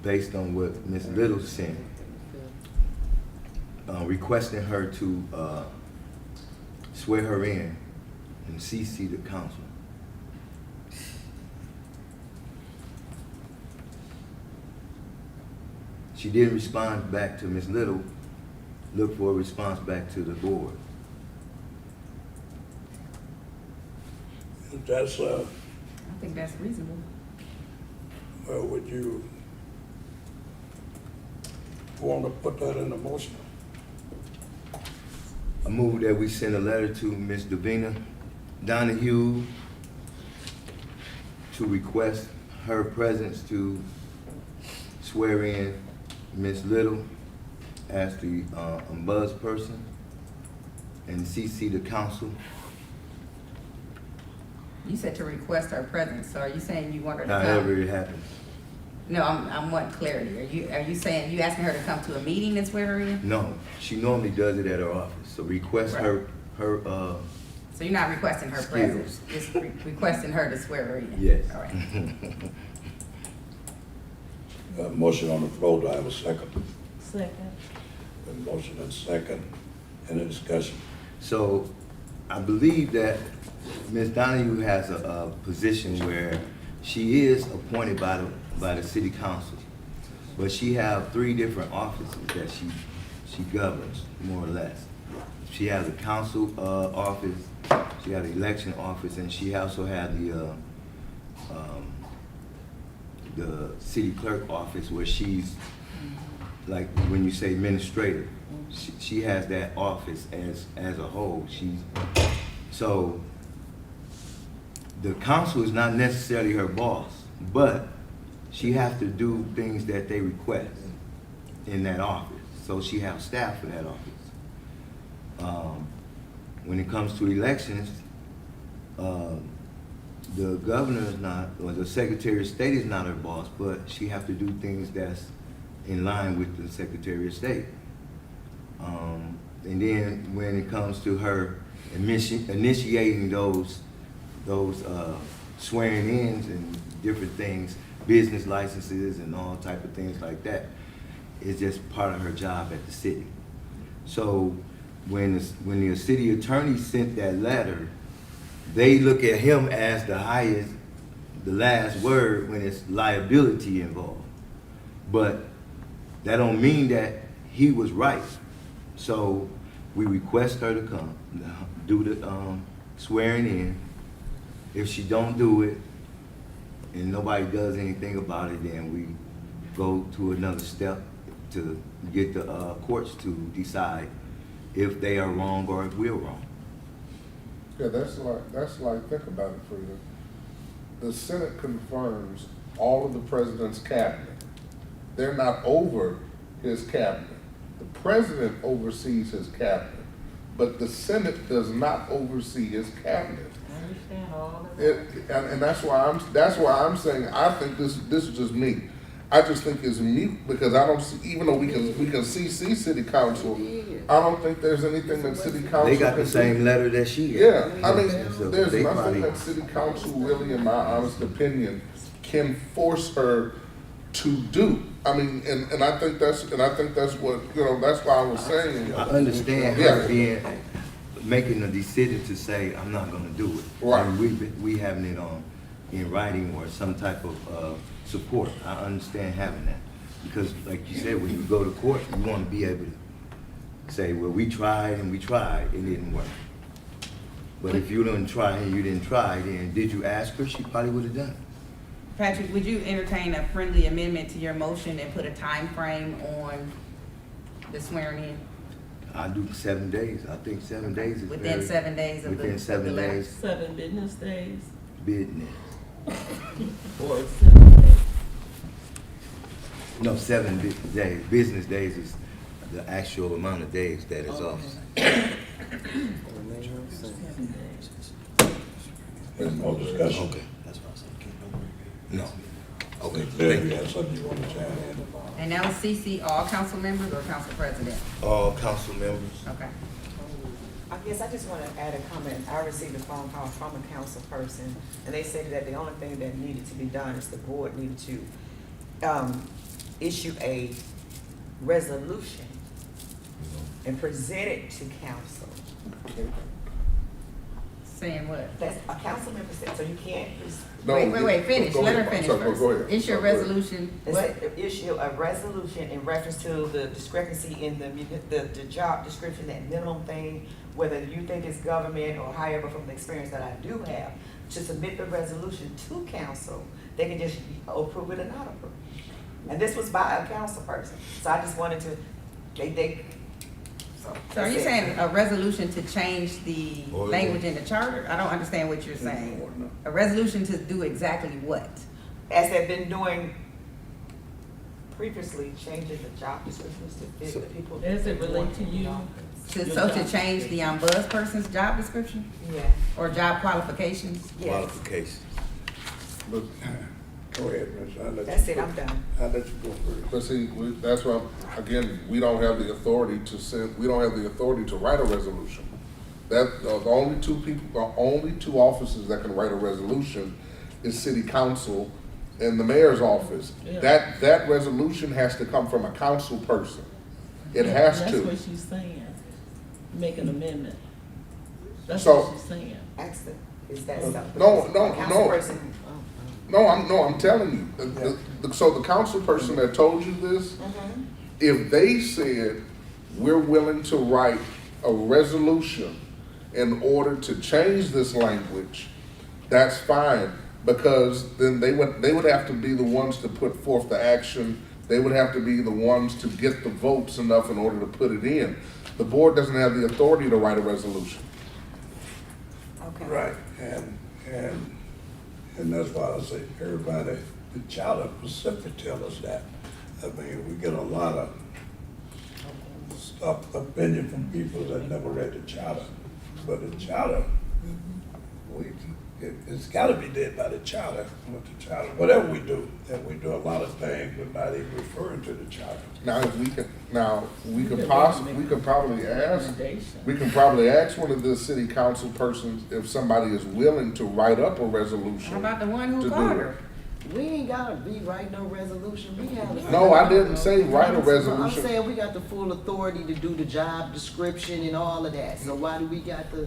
based on what Ms. Little sent, requesting her to, swear her in and CC the council? She didn't respond back to Ms. Little. Look for a response back to the board. If that's, I think that's reasonable. well, would you want to put that in the motion? I move that we send a letter to Ms. Davina Donahue to request her presence to swear in Ms. Little as the ombudsperson and CC the council. You said to request her presence, so are you saying you want her to come? However it happens. No, I'm wanting clarity. Are you saying, you asking her to come to a meeting and swear her in? No, she normally does it at her office, so request her, So you're not requesting her presence, just requesting her to swear her in? yes. All right. Motion on the floor, do I have a second? Second. A motion and second, any discussion? So I believe that Ms. Donahue has a position where she is appointed by the city council, but she have 3 different offices that she governs, more or less. She has a council office, she has the election office, and she also has the city clerk office where she's, like when you say administrator, she has that office as a whole. So the council is not necessarily her boss, but she has to do things that they request in that office. So she has staff for that office. When it comes to elections, the governor is not, or the Secretary of State is not her boss, but she have to do things that's in line with the Secretary of State. And then when it comes to her initiating those swearing-ins and different things, business licenses and all type of things like that, it's just part of her job at the city. So when the city attorney sent that letter, they look at him as the last word when it's liability involved. But that don't mean that he was right. So we request her to come, do the swearing in. If she don't do it and nobody does anything about it, then we go to another step to get the courts to decide if they are wrong or if we're wrong. Yeah, that's like, think about it for you. The Senate confirms all of the president's cabinet. They're not over his cabinet. The president oversees his cabinet, but the Senate does not oversee his cabinet. I understand all of that. And that's why I'm saying, I think this is just me. I just think it's mute because I don't see, even though we can CC city council, I don't think there's anything that city council They got can the same do. letter that she Yeah, has. I mean, So there's they nothing probably- that city council really, in my honest opinion, can force her to do. I mean, and I think that's what, that's why I was saying. I understand Yeah. her making a decision to say, I'm not gonna do it. Right. And we having it in writing or some type of support. I understand having that. Because like you said, when you go to court, you wanna be able to say, well, we tried and we tried, it didn't work. But if you didn't try and you didn't try, then did you ask her? She probably would have done it. Patrick, would you entertain a friendly amendment to your motion and put a time frame on the swearing in? I do 7 days. I think 7 days is Within very- 7 days of the. Within of 7 the letter? days, 7 business days business. or 7 days? No, 7 days. Business days is the actual amount of days that is off. 7 days. There's no discussion. Okay. No. Okay, There thank you you. have something you want to chime in? And that was CC all council members or council president? All council members. Okay. I guess I just want to add a comment. I received a phone call from a council person, and they said that the only thing that needed to be done is the board needed to issue a resolution and present it to council. Saying what? That's a council member said, so you can't. No, Wait, finish, go let her ahead. finish Sorry, go first. ahead. It's your Sorry, go ahead. resolution, It's what? a- issue a resolution in reference to the discrepancy in the job description, that minimum thing, whether you think it's government or however, from the experience that I do have, to submit the resolution to council. They can just approve it or not approve. And this was by a council person, so I just wanted to, So are you saying a resolution to change the Or- language in the charter? I don't understand what you're saying. A resolution to do exactly what? as they've been doing previously, changing the job descriptions to fit the people. Does it relate to you? So to change the buzz person's job description Yeah, or job qualifications? yes, Qualifications. But, Go ahead, Miss. I'll let you that's it, go. I'm done. I'll let you go first. but see, that's why, again, we don't have the authority to send, we don't have the authority to write a resolution. That, the only two people, the only two offices that can write a resolution is city council and the mayor's office. Yeah. That resolution has to come from a council person. It Yeah, has That's to. what she's saying, make an amendment. That's So- what she's saying. Ask them, is that something? No, because no, a council no. person- No, I'm telling you. So the council person that told you this, Mhm. if they said, we're willing to write a resolution in order to change this language, that's fine, because then they would have to be the ones to put forth the action. They would have to be the ones to get the votes enough in order to put it in. The board doesn't have the authority to write a resolution. Okay. Right, and that's why I say, everybody, the charter specifically tell us that. I mean, we get a lot of stuff, opinion from people that never read the charter. But the charter, it's gotta be did by the charter, with the charter, whatever we do. And we do a lot of things, but not even referring to the charter. Now, if we can, we could Recommendation. probably ask one of the city council persons if somebody is willing to write up a resolution. How about the one to who do called it. her? We ain't gotta be writing no resolution, we have. No, I didn't say write a I'm resolution. saying we got the full authority to do the job description and all of that, so why do we got the?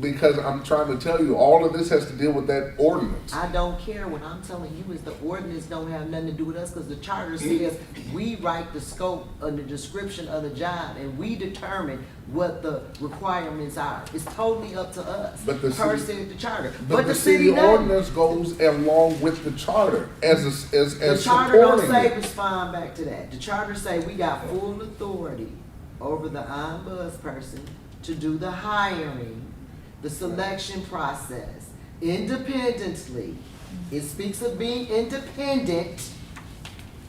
Because I'm trying to tell you, all of this has to deal with that ordinance. I don't care, what I'm telling you is the ordinance don't have nothing to do with us, cause the charter says we write the scope of the description of the job, and we determine what the requirements are. It's totally up to us, But the per city- se the charter. But the city doesn't. ordinance goes along with the charter as The charter don't supporting say it. respond back to that. The charter say we got full authority over the ombuds person to do the hiring, the selection process, independently. It speaks of being independent.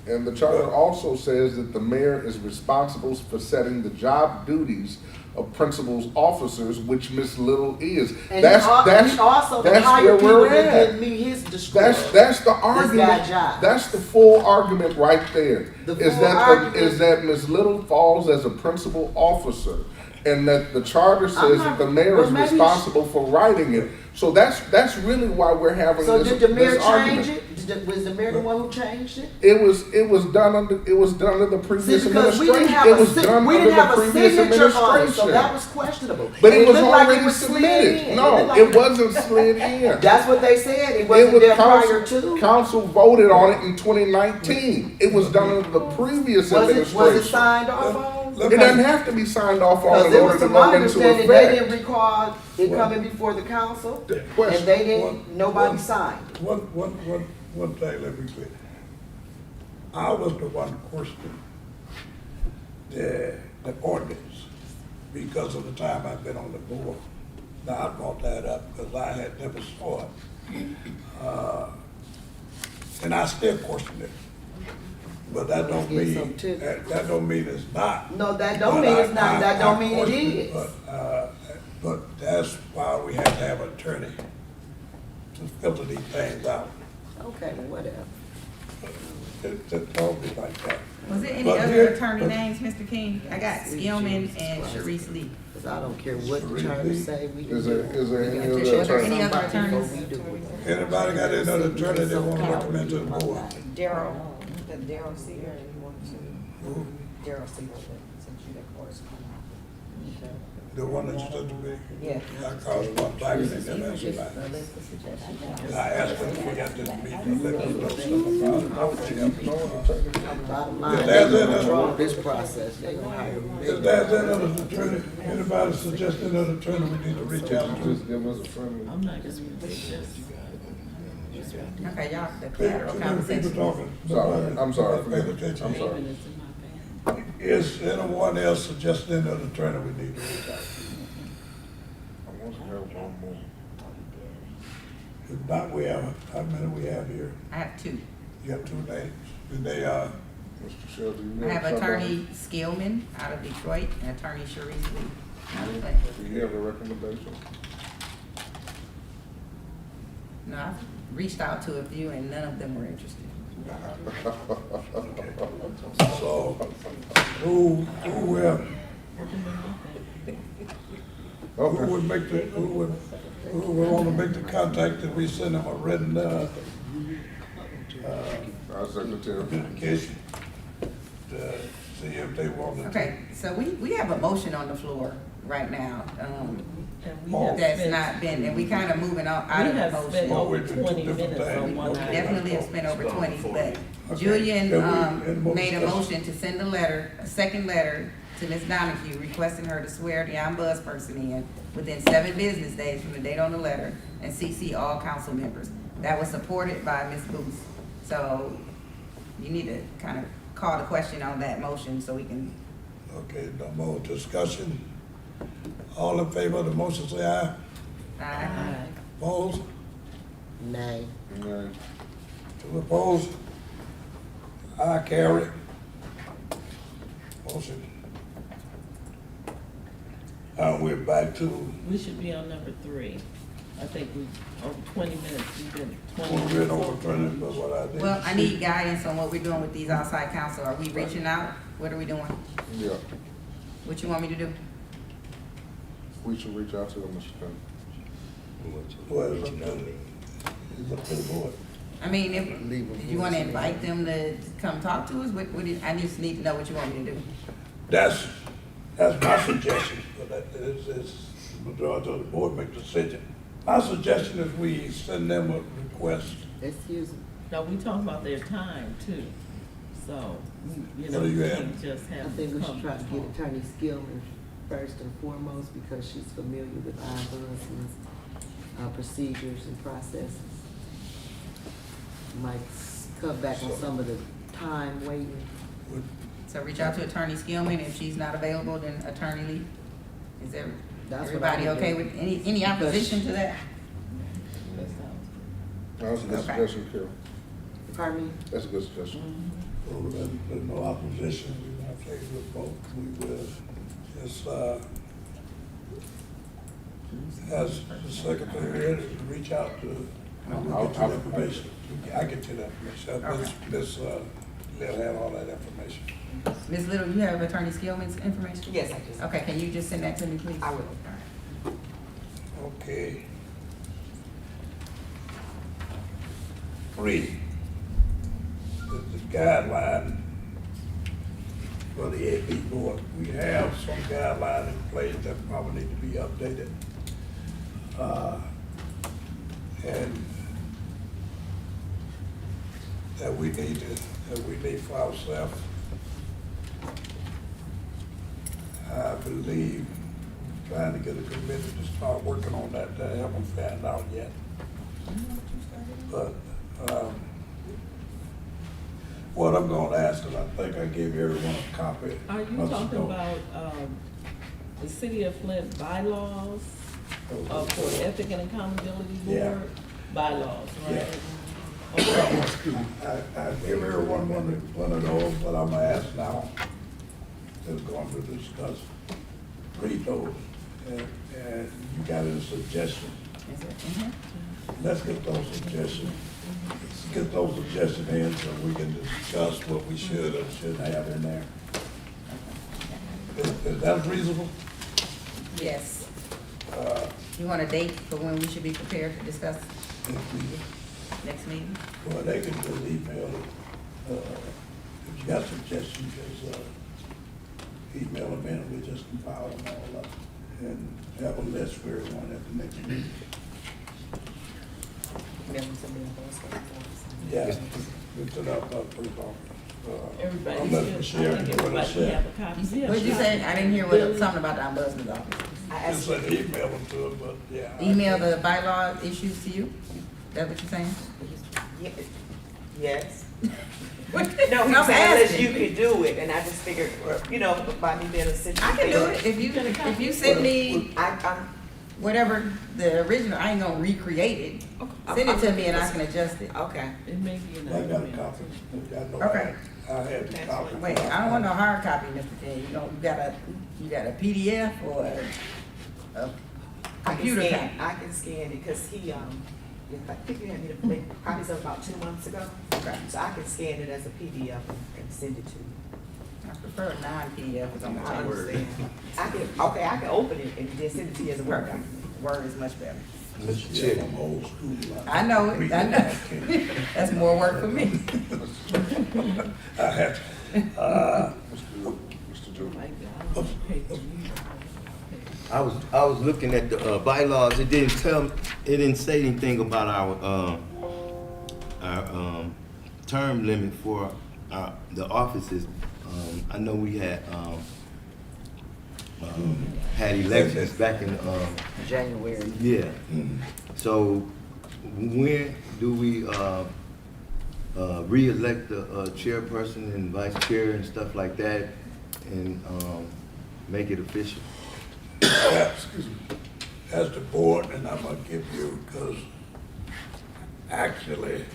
And the charter also says that the mayor is responsible for setting the job duties of principal's officers, which Miss Little is. And he also that's hired where we're people at. and give me his description. That's the This argument. guy job. That's the full argument right there. The Is full that argument- is that Ms. Little falls as a principal officer, and that the charter says not- that the mayor well, is maybe- responsible for writing it. So that's really why we're having So this, did the mayor this change argument. it? Was the mayor the one who changed it? It was done under the previous See, because we administration. didn't have It a, was done we under didn't the have a previous signature on it, so administration. that was questionable. But And it was looked like already was slid in. submitted. No, looked like it wasn't slid in. That's what they said. It It wasn't was there prior to. council voted on it in 2019. It was done under the previous Was it administration. signed off on? It doesn't have to be signed off on Because in it order was to to my go into understanding, they effect. didn't recall it Well- coming before the council, The and question, they didn't, nobody signed. One thing, let me clear. I was the one questioning the ordinance because of the time I've been on the board. Now, I brought that up because I had never saw it. And I still question it. But that don't Let's get mean, some tips. that don't mean it's not. No, that don't But mean it's not, that don't mean it question is. But that's why we have to have an attorney to filter these things out. Okay, whatever. It told me like that. Was there any But other here- attorney but- names, Mr. King? I got Skillman and Jesus Sharice Lee. Because I don't care what the terms say, we can Is do there- it. is there We any gotta other check attorney? Any other somebody before attorneys? we do it. Anybody got any other attorney they want to recommend to the board? Daryl, the Daryl Seer, you want to, Daryl Seer, since you that course. The one that you said to me? Yeah. I called one back and they never answered back. And I asked them if we got this meeting, let them know something about it. Hopefully they'll respond. Bottom line, If they there's gonna any- control this process, they gonna hire me. If there's any other attorney, anybody suggest another attorney we need to reach out to? just give us a friendly. I'm not gonna suggest. Okay, y'all, the Too collateral many people conversation. talking. Sorry, I'm sorry. Nobody paying attention. I'm sorry. Even it's in my family. Is anyone else suggesting another attorney we need to reach out to? I want to have one more. If not, we have, how many we have here? I have two. You have two names, and they are, Mr. Shelby, you I have somebody? attorney Skillman out of Detroit and attorney Sharice Lee out of Flint. Do you have a recommendation? No, I've reached out to a few and none of them were interested. so, who will, who Okay, would make the, who would want to make the contact that we send them a written, our secretary. communication to see if they want to. Okay, so we have a motion on the floor right now, And we Oh. have that's spent- not been, and we kind of moving out We of the have spent motion. Oh, over we're doing 20 different minutes on things. one Okay. item. Definitely have spent over 20, but Okay. Julian, And what made a discussion? motion to send a letter, a second letter to Ms. Donahue requesting her to swear the ombudsperson in within 7 business days from the date on the letter and CC all council members. That was supported by Ms. Booth. So you need to kind of call the question on that motion so we can, Okay, no more discussion. All in favor of the motion, say aye. uh, Opposed? Nay. Okay. Two opposed? I carry. Motion. We're back to, We should be on number 3. I think we, over 20 minutes, we've been 20 we're minutes. over turning, but what I did. well, I need guidance on what we're doing with these outside counsel. Are we reaching out? What are we doing? Yeah, What you want me to do? we should reach out to them, Mr. Chairman. Well, it's up to- it's up to the board. I mean, if, Leave 'em did you wanna voice. invite them to come talk to us? I just need to know what you want me to do. That's my suggestion, but that is, the majority of the board make the decision. My suggestion is we send them a request. Excuse me. No, we talk about their time too. So, you know, What do you we have? can't just I have think them we come should try to talk. get Attorney Skillman first and foremost because she's familiar with our ombudsman's procedures and processes. Might cut back on some of the time waiting. Would- So reach out to Attorney Skillman. If she's not available, then Attorney Lee. Is there, That's what everybody I would okay do. with, any opposition to that? That sounds That was a good Okay. suggestion, Carol. Pardon me? That's a good suggestion. So there's no opposition, we want to say we'll vote, we will. Just, as the secretary ready to reach out to, we'll get you the information. I get you the information. Miss, they'll have all that information. Ms. Little, you have Attorney Skillman's information? Yes, I just, Okay, can you just send that to me, please? I will. Okay. 3, the guideline for the AP board. We have some guideline in place that probably need to be updated. And that we need for ourselves. I believe, trying to get a committee to start working on that. I haven't found out yet. But, what I'm gonna ask, and I think I gave everyone a copy. Are you months talking ago. about, the city of Flint bylaws, for ethic and accountability Yeah. board? Bylaws, right? Yeah. Okay. I gave everyone one of those, but I'm gonna ask now, is going to discuss, read those, and you got any suggestions? Is it in here? Let's get those suggestions. Let's get those suggestions in so we can discuss what we should or shouldn't have in there. Is that reasonable? Yes. Uh, You want a date for when we should be prepared to discuss if we- next meeting? Well, they can just email it. If you got suggestions, just email them in, and we just compile them all up and have a list for everyone at the next meeting. Yeah, we put up pretty long. Everybody Unless should, I Michelle think can put everybody us should in. have a copy. Yeah, What'd you sure. say? I didn't hear what, something about the ombudsman's office. Just say email them to them, but yeah. Email the bylaw issues to you? That what you're saying? Yes. No, I'm he said unless asking. you could do it, and I just figured, you know, by me being a city. I can do it. If you send me I'm, whatever the original, I ain't gonna recreate it. Send it to me and I can adjust it. okay. It may be in I the got a email. copy. I know Okay. I have the copy. Wait, I don't want no hard copy, Mr. King. You got a PDF or a computer copy? I can scan it, cause he, I think you had me to make copies of about 2 months ago. Okay. So I can scan it as a PDF and send it to you. I prefer a non-PDF, because I'm I gonna Word. understand. I can open it and then send it to you as a Word Perfect. document. Word is much better. Mr. Yeah, Chair, I'm old school. I know it, I know. That's more work for me. I have, Mr. Joe. Like, I don't pay for you. I was looking at the bylaws. It didn't say anything about our term limit for the offices. I know we had elections back in January. yeah. So when do we re-elect the chairperson and vice chair and stuff like that, and make it official? excuse me, as the board, and I'm gonna give you, because actually,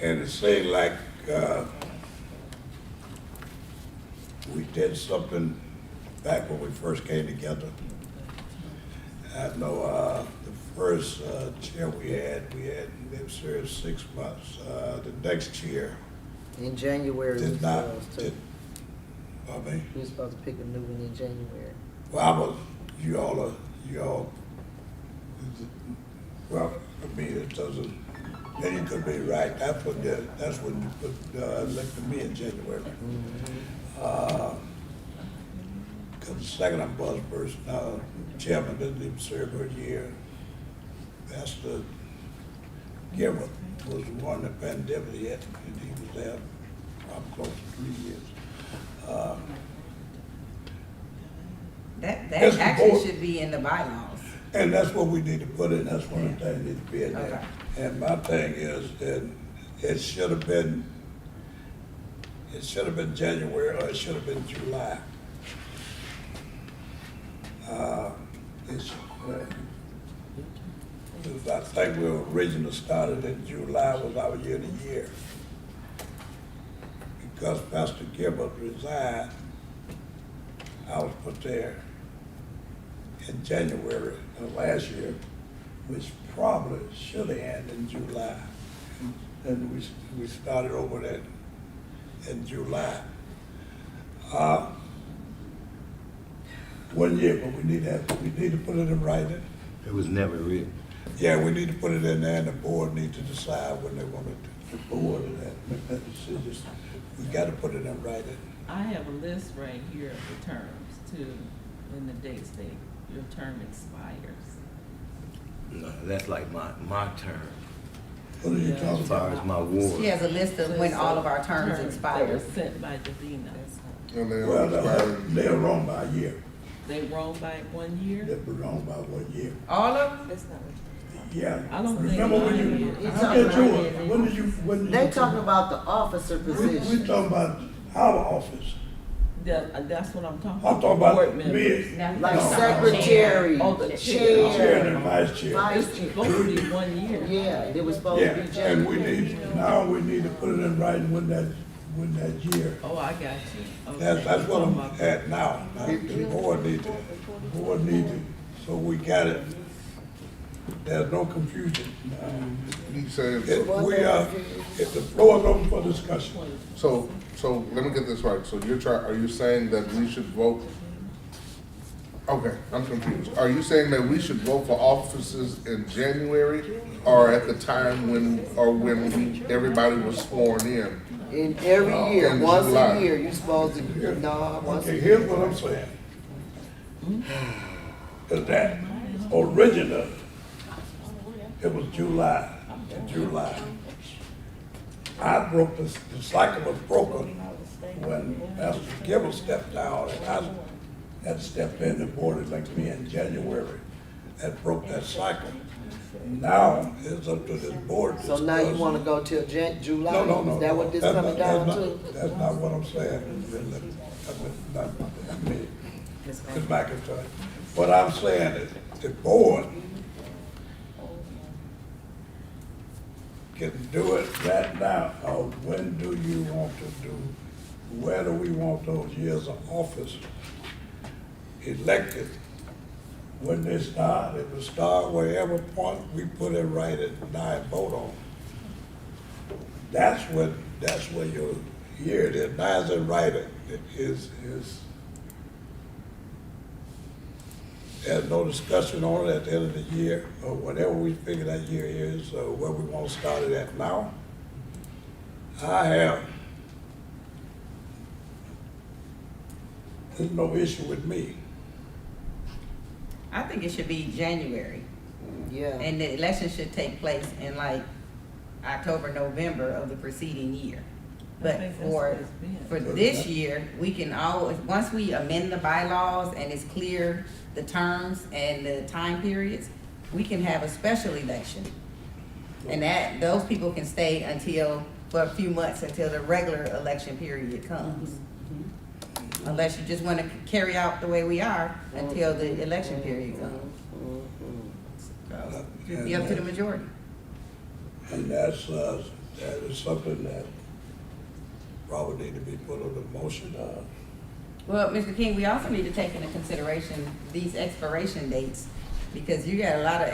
and it seemed like, we did something back when we first came together. I know, the first, chair we had been served 6 months. The next chair In January, we did was not, supposed to, did, I mean, we was supposed to pick a new one in January. well, I was, you all, well, I mean, it doesn't, then you could be right, that's when you put, elected me in January. Cause the second ombudsperson, chairman didn't even serve for a year. Pastor Gilbert was the one that pandemic hit, and he was there, probably close to 3 years. That Yes, the actually board- should be in the bylaws. And that's what we need to put in, that's one of the things that need to be in there. Okay. And my thing is, that it should have been January, or it should have been July. I think we originally started in July, was our year of the year. Because Pastor Gilbert resigned, I was put there in January of last year, which probably should have ended in July. And we started over that in July. 1 year, but we need to put it in writing. It was never written. Yeah, we need to put it in there, and the board needs to decide when they want to, the board and that, make that decision. We gotta put it in writing. I have a list right here of the terms too, and the dates your term expires. No, that's like my term. What are you Yeah. talking as far about? as my ward. She has a list of when all of our terms That expire. was sent by Davina. And they Well, are expiring. they're wrong by a year. They roll by 1 year? They're wrong by 1 year. All of them? That's not what Yeah. I don't think Remember when mine you, is. look at yours, when did you? They talking about the officer We position. talking about our office. That's what I'm talking about. I'm talking about Board members. me. Now, Like No. secretary, Oh, the Chair chair, and vice chair. vice It's chair. supposed to be 1 year. Yeah, it was supposed Yeah, to be and January. now we need to put it in writing when that year. Oh, I got you. Okay. That's what Talking I'm about- at now. The board need to, so we got it. There's no confusion. He says, If the floor is open for discussion. so let me get this right. So are you saying that we should vote? Okay, I'm confused. Are you saying that we should vote for offices in January or at the time when everybody was sworn in? In every year, in once July. a year, you supposed to, no, once a Okay, year. here's what I'm saying. Is that originally, it was July. I broke the cycle was broken when Master Gibble stepped down and I had stepped in, the board elected me in January. That broke that cycle. Now, it's up to this board. to So now you discuss. wanna go till July? No. Is that what this That's coming not- down that's to? not- That's not what I'm saying. I mean, Ms. McIntyre. What I'm saying is, the board can do it right now, or when do you want to do, where do we want those years of office elected? When they start, it will start wherever point we put it right and now vote on. That's where your year it is. Now is it right, it is, there's no discussion on it at the end of the year, or whatever we figure that year is, or where we want to start it at now. There's no issue with me. I think it should be January. Yeah, And the election should take place in like October, November of the preceding year. I But think that's for, what it's been. for this year, we can always, once we amend the bylaws and it's clear the terms and the time periods, we can have a special election. And those people can stay for a few months until the regular election period comes. Unless you just want to carry out the way we are until the election period comes. So, it'd be up to the majority. And that is something that probably need to be put on the motion. Well, Mr. King, we also need to take into consideration these expiration dates, because you got a lot of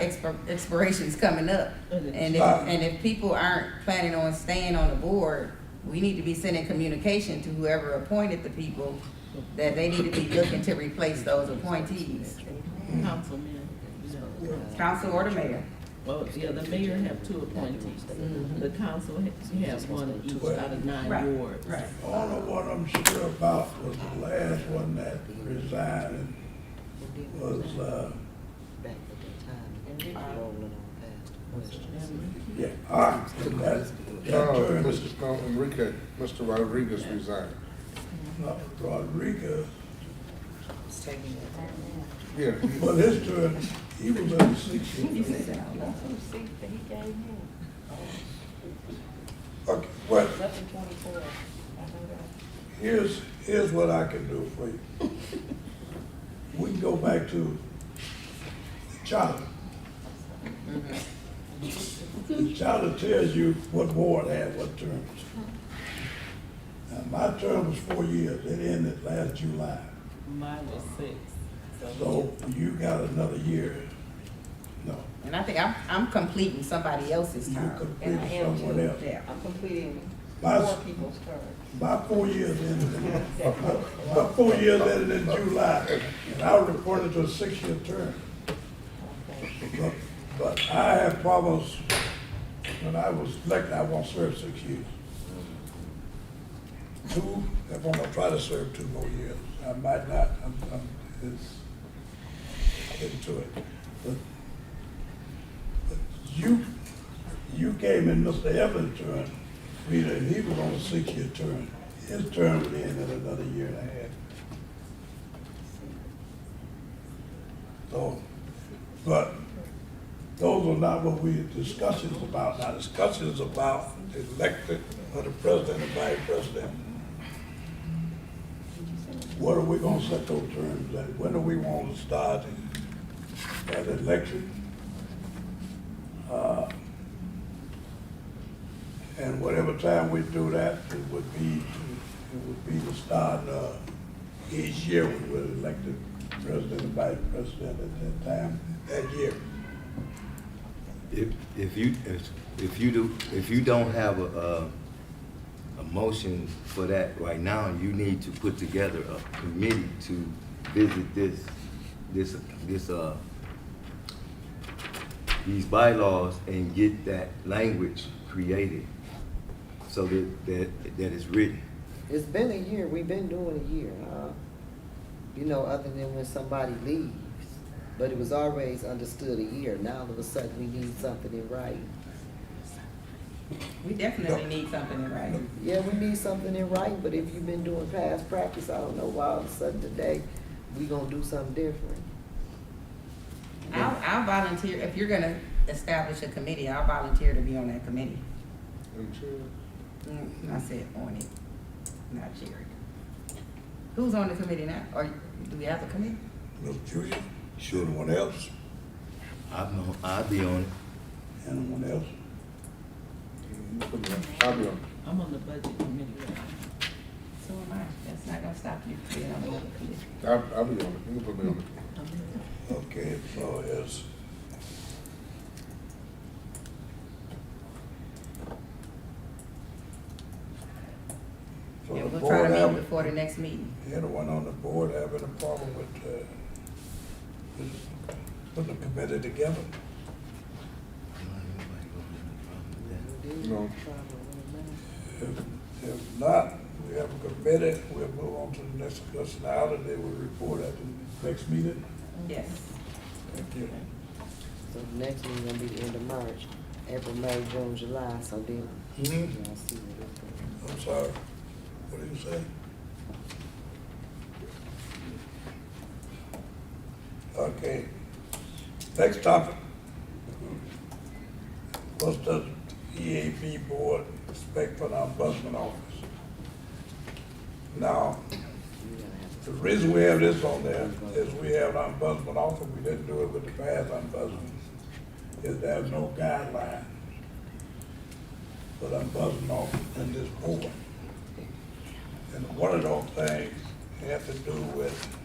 expirations coming up. And if people aren't planning on staying on the board, we need to be sending communication to whoever appointed the people that they need to be looking to replace those appointees, Councilman, council or the mayor. well, yeah, the mayor have 2 appointees. The council has 1 each out of 9 Right, wards. right. All of what I'm sure about was the last one that resigned was, back at that time, rolling on past the questions. yeah, all right. No, Mr. Rodriguez resigned. Rodriguez, it's taking it. Yeah, well, his term, he was under 6 years. Okay, well, here's what I can do for you. We can go back to the charter. The charter tells you what ward had what terms. Now, my term was 4 years, it ended last July. Mine was 6. So you got another year. No, And I think I'm completing somebody else's you term. completed someone else. Yeah. I'm completing My- 4 people's terms. My 4 years ended in July, and I was reported to a 6-year term. But I had problems, when I was elected, I won't serve 6 years. 2, if I'm gonna try to serve 2 more years, I might not, it's getting to it. But You came in Mr. Evans' term, Rita, he was on a 6-year term. His term would end in another year and a half. So, but those are not what we discussions about. Now, discussions about the elected or the president and vice president. What are we gonna set those terms at? When do we want to start that election? And whatever time we do that, it would be the start of each year we would elect the president and vice president at that time, that year. If you don't have a motion for that right now, you need to put together a committee to visit these bylaws and get that language created so that it's written. It's been a year, we've been doing a year, you know, other than when somebody leaves. But it was always understood a year. Now all of a sudden we need something in writing. We definitely need something in writing. Yeah, we need something in writing, but if you've been doing past practice, I don't know why all of a sudden today we gonna do something different. I'll volunteer, if you're gonna establish a committee, I'll volunteer to be on that committee. I said on it, not Jerry. Who's on the committee now? Or do we have a committee? Miss Julia? Sure. Anyone else? I'll be on it. Anyone else? I'll be on. I'm on the budget committee right now. So am I. That's not gonna stop you being on another committee. I'll be on it. You can put me on it. Okay, so it's, so Yeah, the we'll board try to meet have, before the next meeting. anyone on the board having a problem with putting a committee together? No. If not, we have a committee, we'll move on to the next discussion item, they will report at the next meeting. Yes. Thank you. So the next one gonna be the end of March, April, May, June, July, so then y'all see what it's going. I'm sorry, what did you say? Okay, next topic. What's the EAB board expect from the ombudsman office? Now, the reason we have this on there is we have an ombudsman office, we didn't do it with the past ombudsman, is there's no guidelines for the ombudsman office in this board. And one of those things have to do with,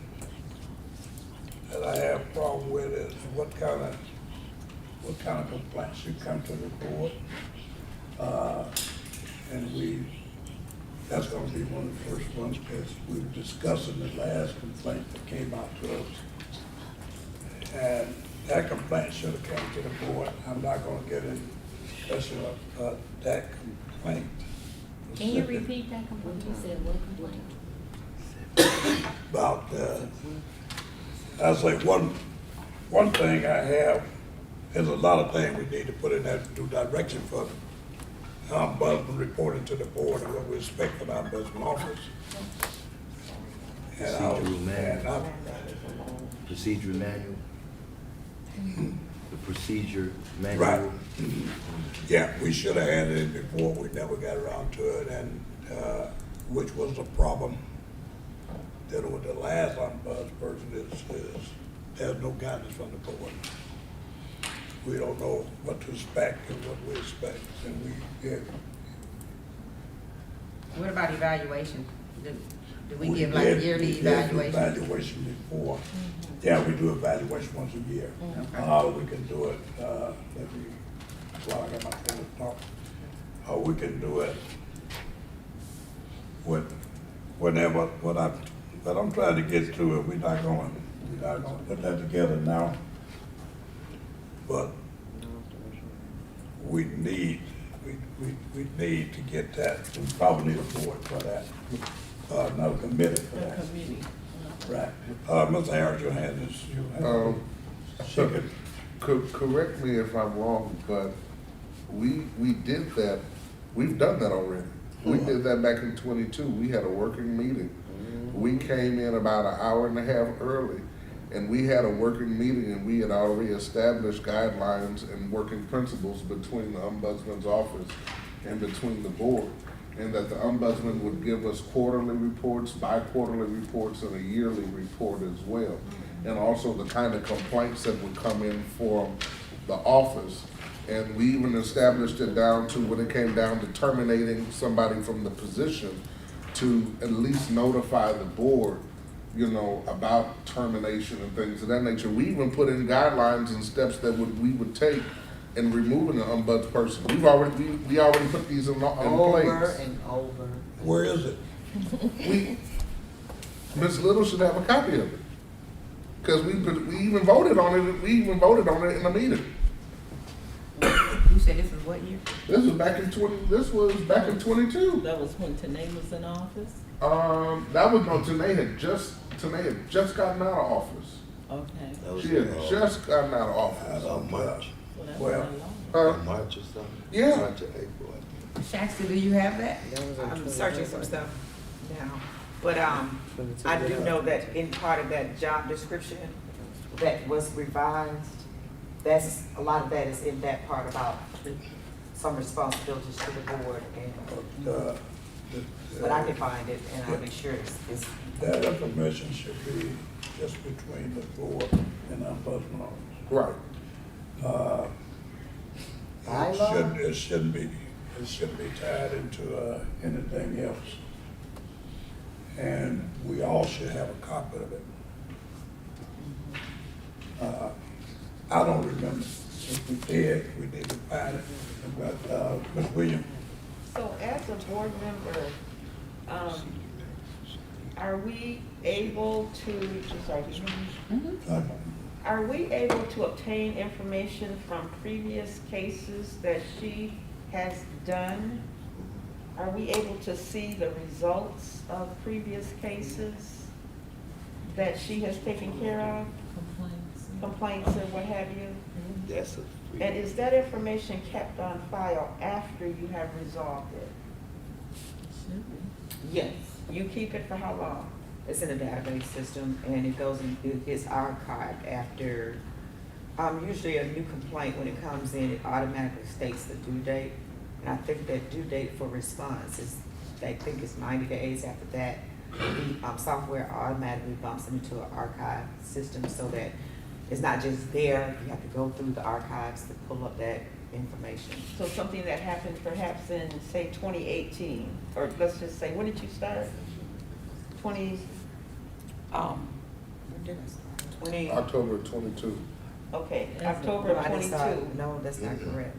that I have a problem with is what kind of complaints should come to the board. And that's gonna be one of the first ones, because we were discussing the last complaint that came out to us. And that complaint should have come to the board. I'm not gonna get in discussion of that complaint. Can you repeat that complaint? You said what complaint? About, I say one thing I have, there's a lot of things we need to put in that do direction for ombudsman reporting to the board and what we expect from the ombudsman office. And Procedural manual. The procedure manual. right. Yeah, we should have had it before, we never got around to it, and, which was the problem. Dealing with the last ombudsperson is there's no guidance from the board. We don't know what to expect and what we expect, and we, yeah. What about evaluation? Do we give did- like a yearly we did do evaluation? evaluation before. Yeah, we do evaluation once a year. Okay. We can do it, let me, well, I got my phone to talk. We can do it whenever, what I'm trying to get to it, we're not gonna put that together now. But we need to get that, we probably need a board for that, another committee for The that. committee. Right. Mr. Harris, your hand is, Correct me if I'm wrong, but we did that, we've done that already. We did that back in 22. We had a working meeting. We came in about an hour and a half early, and we had a working meeting, and we had already established guidelines and working principles between the ombudsman's office and between the board, and that the ombudsman would give us quarterly reports, bi-quarterly reports, and a yearly report as well. And also the kind of complaints that would come in from the office. And we even established it down to when it came down to terminating somebody from the position, to at least notify the board, you know, about termination and things of that nature. We even put in guidelines and steps that we would take in removing an ombudsperson. We already put these in Over place. and over. Where is it? Ms. Little should have a copy of it. Cause we even voted on it, in a meeting. You said this is what year? This was back in 22. That was when Tanae was in office? That was no, Tanae had just gotten out of office. Okay. That was She had just gotten out of office. March, So that's Well, not long. March or something. Yeah. March or April, I think. Shaxta, do you have that? That was on I'm searching 22. some stuff now, but, I do know that in part of that job description that was revised, a lot of that is in that part about some responsibilities to the board, and, but I can find it, and I'll be sure it's That information should be just between the board and ombudsman office. Right. It shouldn't be tied into, anything else. And we all should have a copy of it. I don't remember. If we did, we need to find it. But, Ms. Williams, So as a board member, are we able to, sorry, can you hear me? Are we able to obtain information from previous cases that she has done? Are we able to see the results of previous cases that she has taken care of, complaints or what have you? That's a free. And is that information kept on file after you have resolved it? Should be. yes. You keep it for how long? It's in a database system, and it goes in, it gets archived after, usually a new complaint, when it comes in, it automatically states the due date. And I think that due date for response is, I think it's 90 days after that. The software automatically bumps into an archive system so that it's not just there, you have to go through the archives to pull up that information. So something that happened perhaps in, say, 2018, or let's just say, when did you start? 20, When did I start? 20. October 22. okay, Yes, October No, I didn't start. 22. No, that's not correct.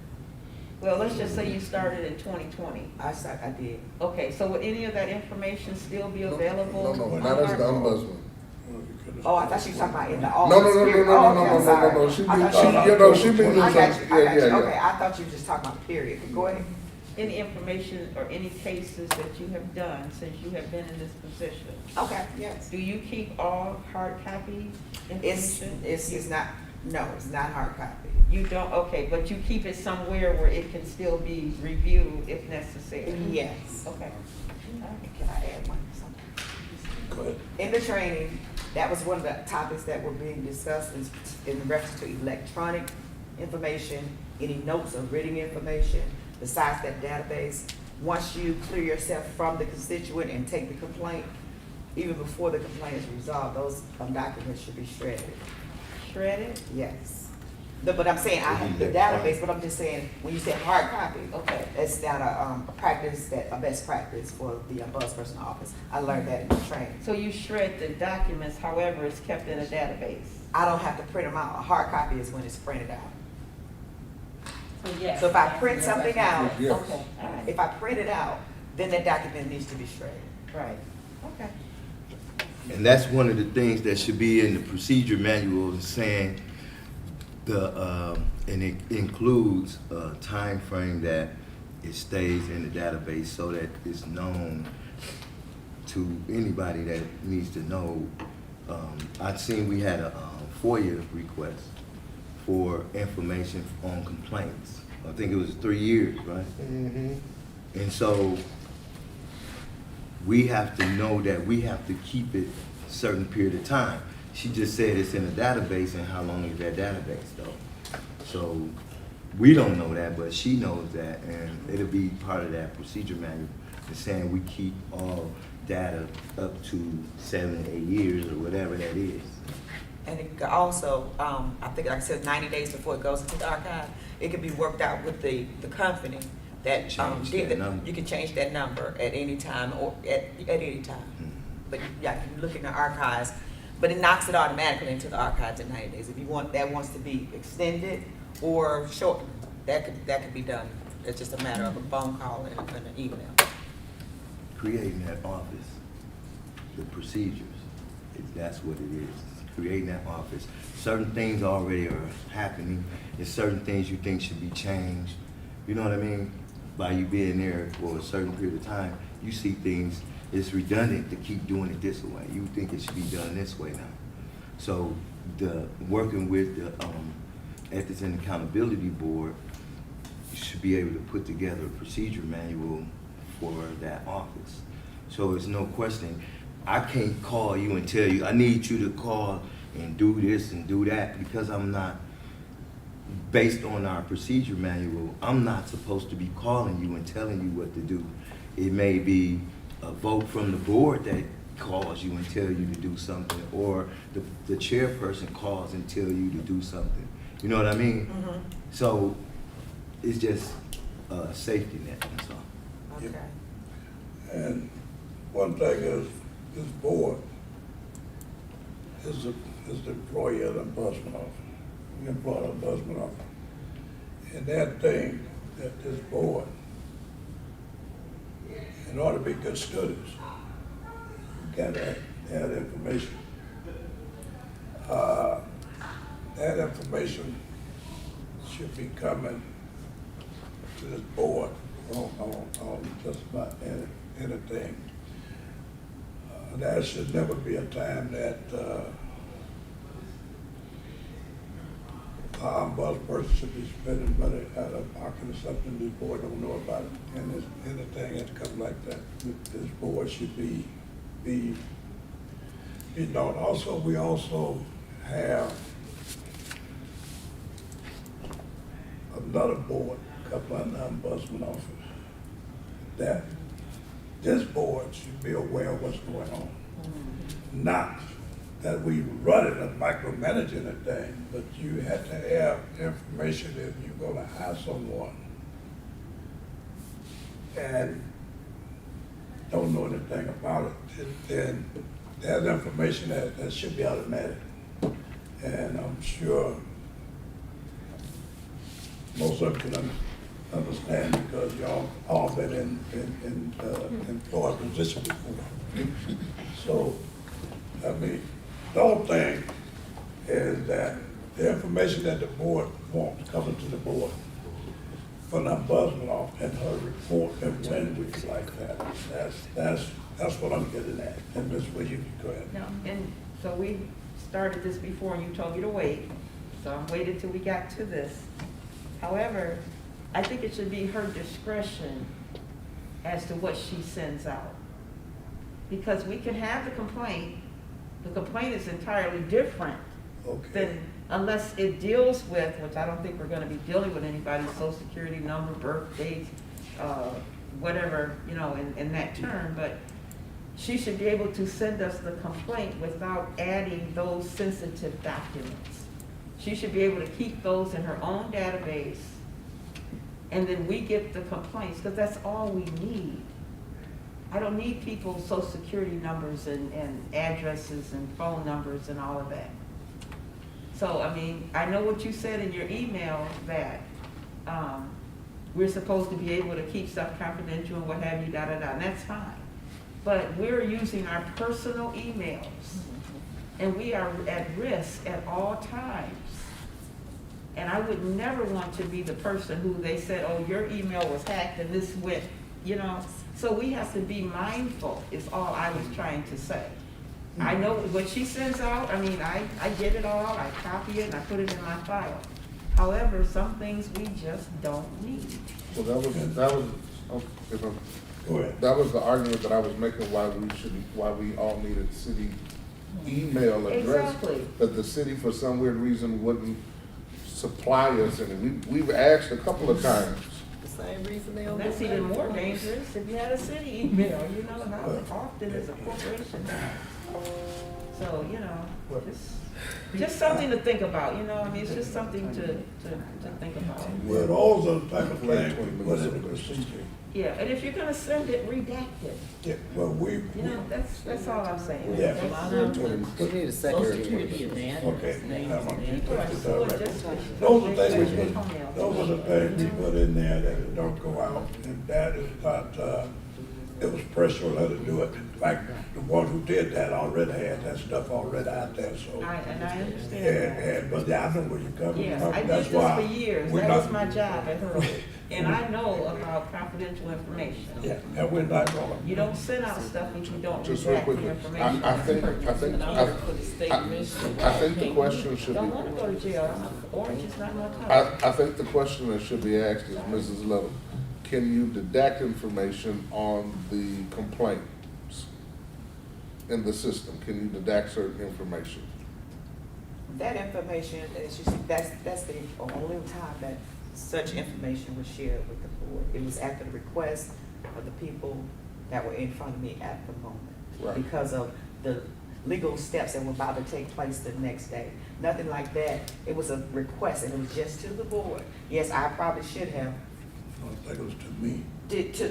Well, let's just say you started in 2020. I did. Okay, so would any of that information still be available? No, on not as the our- ombudsman. Oh, I thought you were talking about in the No, office. no, no, no, period. no, Oh, no, okay, no, I'm sorry. no, no, she I means, thought you know, she means, I got you, I got you. yeah, Okay, yeah. I thought you were just talking about period. Go ahead. Any information or any cases that you have done since you have been in this position? Okay, yes. Do you keep all hard copy It's information? not, no, it's not hard copy. You don't, okay, but you keep it somewhere where it can still be reviewed if necessary? Yes. Okay. Can I add one, something? go ahead. In the training, that was one of the topics that were being discussed in reference to electronic information, any notes or written information, besides that database. Once you clear yourself from the constituent and take the complaint, even before the complaint is resolved, those documents should be shredded. Shredded? Yes. But I'm saying, I have the database, but I'm just saying, when you say hard copy, Okay. it's not a practice, a best practice for the ombudsperson office. I learned that in the training. So you shred the documents, however, it's kept in a database? I don't have to print them out. A hard copy is when it's printed out. So yes. So if I print something out, Yes. Okay, all right, if I print it out, then that document needs to be shredded. right, okay. And that's one of the things that should be in the procedure manual, is saying and it includes a time frame that it stays in the database so that it's known to anybody that needs to know. I've seen we had a FOIA request for information on complaints I think it was 3 years, right? Mm-hmm. And so we have to know that we have to keep it a certain period of time. She just said it's in a database, and how long is that database though? So we don't know that, but she knows that, and it'll be part of that procedure manual. It's saying we keep all data up to 7, 8 years or whatever that is. And it could also, I think, like I said, 90 days before it goes into the archive, it could be worked out with the company that, Change did that the- number. you can change that number at any time or at any time. But yeah, you can look in the archives, but it knocks it automatically into the archives in 90 days. If you want, that wants to be extended or shortened, that could be done. It's just a matter of a phone call and an email. Creating that office, the procedures, that's what it is. Creating that office. Certain things already are happening. There's certain things you think should be changed. You know what I mean? By you being there for a certain period of time, you see things, it's redundant to keep doing it this way. You think it should be done this way now. So working with the Ethics and Accountability Board, you should be able to put together a procedure manual for that office. So it's no question. I can't call you and tell you, I need you to call and do this and do that, because I'm not, based on our procedure manual, I'm not supposed to be calling you and telling you what to do. It may be a vote from the board that calls you and tell you to do something, or the chairperson calls and tell you to do something. You know what I mean? Mm-hmm. So it's just a safety net, that's all. Okay. And one thing is, this board is the employee of the ombudsman office. We employ the ombudsman office. And that thing, that this board, in order to be good students, you gotta have information. That information should be coming to this board on just about anything. There should never be a time that our ombudsperson should be spending money out of pocket or something this board don't know about it. And anything that comes like that, this board should be known. Also, we also have another board, a couple of ombudsman office, that this board should be aware of what's going on. Not that we run it and micromanaging a thing, but you have to have information if you're gonna hire someone and don't know anything about it, then there's information that should be automatic. And I'm sure most of you can understand, because y'all all been in employed position before. So, I mean, the whole thing is that the information that the board wants coming to the board from the ombudsman office and her report and when we like that. That's what I'm getting at. And Ms. Williams, go ahead. No, and so we started this before and you told me to wait, so I waited till we got to this. However, I think it should be her discretion as to what she sends out. Because we can have the complaint is entirely different Okay. than, unless it deals with, which I don't think we're gonna be dealing with anybody's social security number, birth dates, whatever, you know, in that term, but she should be able to send us the complaint without adding those sensitive documents. She should be able to keep those in her own database, and then we get the complaints, because that's all we need. I don't need people's social security numbers and addresses and phone numbers and all of that. So, I mean, I know what you said in your email, that we're supposed to be able to keep stuff confidential and what have you, da-da-da, and that's fine. But we're using our personal emails, and we are at risk at all times. And I would never want to be the person who they said, oh, your email was hacked and this went, you know. So we have to be mindful, is all I was trying to say. I know what she sends out, I mean, I get it all, I copy it and I put it in my file. However, some things we just don't need. Well, that was, oh, if I'm- Go ahead. that was the argument that I was making why we all needed city email address. Exactly. That the city, for some weird reason, wouldn't supply us, and we've asked a couple of times. The same reason they And don't. that's even more dangerous if you had a city email, you know, how often is a corporation? So, you know, just something to think about, you know, I mean, it's just something to think about. Well, those are the type of things we put in the procedure. Yeah, and if you're gonna send it, redact it, Yeah, well, you know, that's all I'm saying. Yeah. A lot of them, We need a Social secretary. Security and the Okay. address, names I'm and gonna the keep address. that. So it just- Those are things we put, those are the things we put in there that don't go out, and that is not, it was pressure on her to do it. In fact, the one who did that already had that stuff already out there, so. And I understand And, that. but I know where you're coming Yes, from, I did that's this why. for years, we're that not- was my job at Hurley, and I know about confidential information. Yeah, and we're not gonna. You don't send out stuff if you don't Just real redact quickly, the information. I think In order for the state mission. I think the question should Don't be, wanna go to jail, orange is not my color. I think the question that should be asked is, Mrs. Little, can you deduct information on the complaints in the system? Can you deduct certain information? That information, as you see, that's the only time that such information was shared with the board. It was at the request of the people that were in front of me at the moment. Right. Because of the legal steps that were about to take place the next day. Nothing like that. It was a request and it was just to the board. Yes, I probably should have I think it was to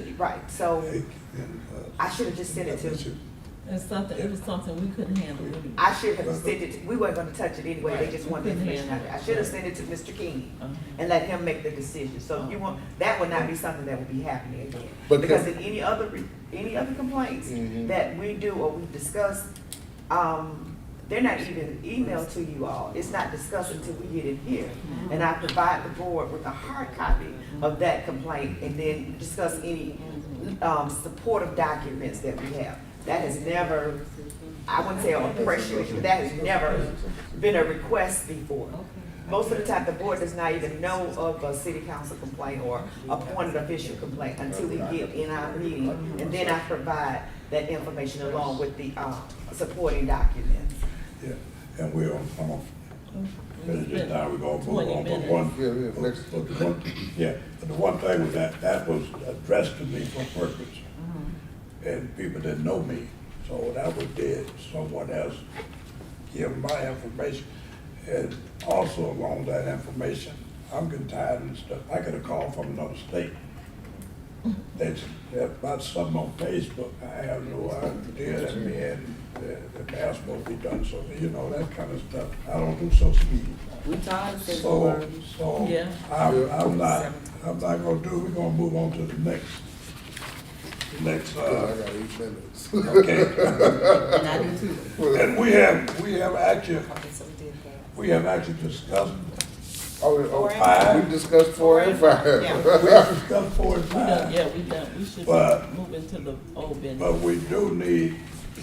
me. right, so Hey, and, I should have just sent it to, It's something, it was something we couldn't handle anyway. I should have sent it, we weren't gonna touch it anyway, they just wanted the information out there. I should have sent it to Mr. King and let him make the decision. So you want, that would not be something that would be happening again. But Because can- in any other complaints Mhm. that we do or we discuss, they're not even emailed to you all. It's not discussed until we get in here. And I provide the board with a hard copy of that complaint and then discuss any, supportive documents that we have. That has never, I wouldn't say a pressure issue, but that has never been a request before. Most of the time, the board does not even know of a city council complaint or appointed official complaint until we get in our meeting. And then I provide that information along with the, supporting documents. Yeah, and we're on, finish this now, we're gonna move 20 on, but minutes. one. Yeah, next. But the one, yeah, but the one thing was that was addressed to me for purpose. And people didn't know me, so that was dead, someone else give my information. And also along that information, I'm getting tired and stuff, I get a call from another state. That's about something on Facebook, I have no idea, that man, that's supposed to be done, so, you know, that kind of stuff, I don't do social media. We tired of saying So, words. so, Yeah. I'm not gonna do, we're gonna move on to the next, I got 8 minutes. okay. And I do too. And we have actually, Okay, so we did that. we have actually discussed, Oh, we discussed 4 and 5. Yeah. we discussed 4 and We done, 5, yeah, we done, we should But- move into the old business. but we do need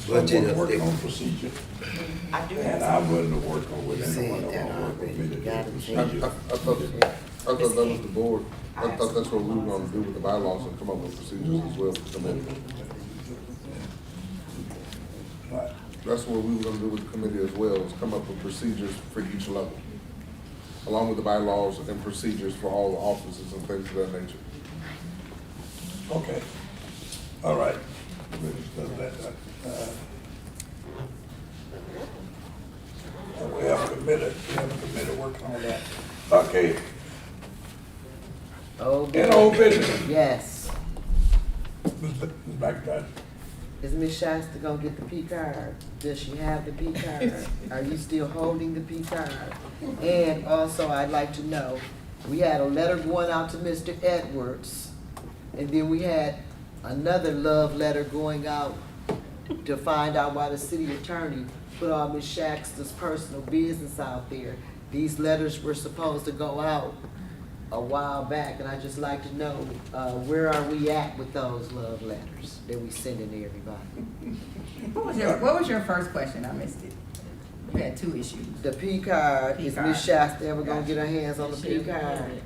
Budget someone working update. on procedure. I do have And some. I'm willing to work on with anyone that wanna work with me to do I procedure. thought that was the board, I thought that's what we were gonna do with the bylaws and come up with procedures as well for the committee. Right. That's what we were gonna do with the committee as well, is come up with procedures for each level, along with the bylaws and procedures for all the offices and things of that nature. Okay, all right. We discussed that. We have a committee working on that. Okay, Oh, in old business, yes. Ms. McIntyre. Is Miss Shasta gonna get the P card? Does she have the P card? Are you still holding the P card? And also, I'd like to know, we had a letter going out to Mr. Edwards, and then we had another love letter going out to find out why the city attorney put all Miss Shasta's personal business out there. These letters were supposed to go out a while back, and I'd just like to know, where are we at with those love letters that we sending to everybody? What was your first question? I missed it. We had two issues. The P card, is P-card. Ms. Shasta ever gonna get her hands on the P card?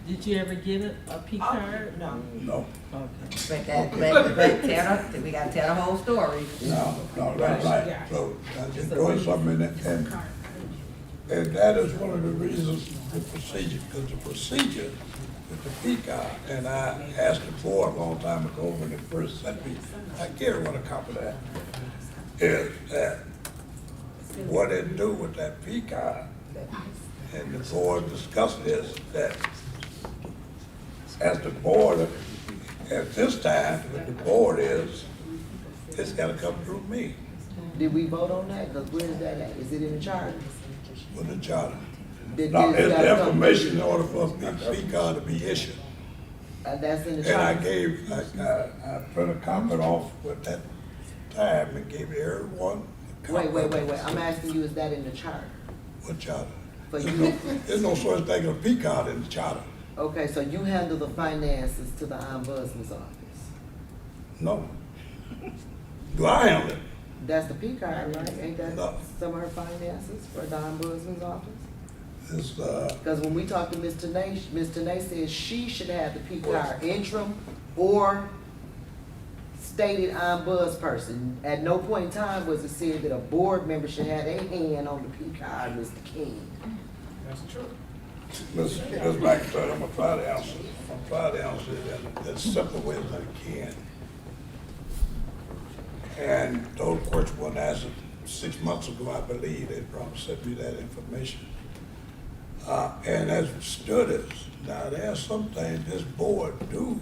Did you ever get a P card? No. No, Okay. But we gotta tell the whole story. no, that's right. So I just doing something and that is one of the reasons the procedure, because the procedure with the P card, and I asked the board a long time ago when they first sent me, I can't want a copy of that, is that what they do with that P card, and the board discussed this, that as the board, at this time, what the board is, it's gotta come through me Did we vote on that? Cause where is that at? Is it in the charter? with the charter. Did No, this it's gotta the come information in through? order for a P card to be issued. That's in the And I charter? gave, I printed a copy off with that time and gave everyone a copy. Wait, I'm asking you, is that in the charter? What charter? For There's you? no, there's no such thing as a P card in the charter. Okay, so you handle the finances to the ombudsman's office? No. Do I handle it? That's the P card, right? Ain't that No. some of her finances for the ombudsman's office? It's, Because when we talked to Ms. Tanay, Ms. Tanay says she should have the P card interim or stated ombudsperson. At no point in time was it said that a board member should have their hand on the P card, Mr. King. Ms. McIntyre, I'm gonna try to answer, it in as simple way as I can. And those questions were answered 6 months ago, I believe, they probably sent me that information. And as it stood is, now there are some things this board do,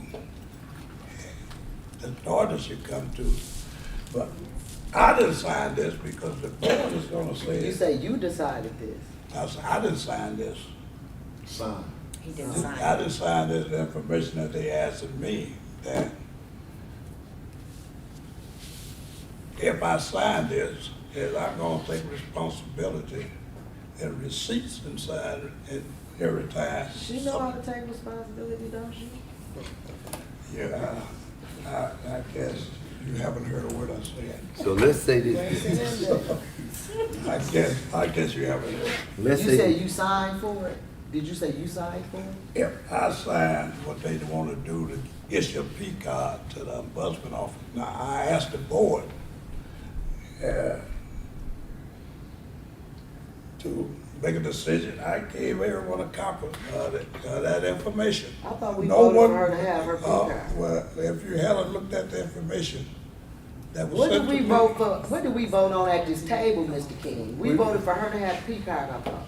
the authority should come to, but I didn't sign this because the board is gonna say. You say you decided this. I didn't sign this. He didn't I sign. didn't sign this information that they asked of me, that if I sign this, is I'm gonna take responsibility and receipts inside and every time. She know how to take responsibility, don't she? Yeah, I guess you haven't heard a word I said. So let's say this, I guess you haven't heard. let's You said say, you signed for it? Did you say you signed for it? If I sign what they want to do to issue a P card to the ombudsman office, now I asked the board to make a decision. I gave everyone a copy of that information. I thought we No voted one- for her to have her P card. Well, if you haven't looked at the information that was What sent did to we me. vote for? What did we vote on at this table, Mr. King? We voted for her to have the P card, I thought.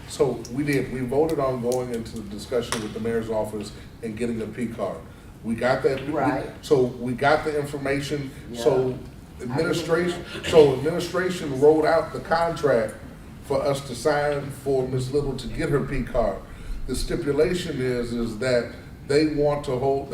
So we did, we voted on going into the discussion with the mayor's office and getting a P card. We got that. Right. So we got the information, so administration wrote out the contract for us to sign for Ms. Little to get her P card. The stipulation is that they want to hold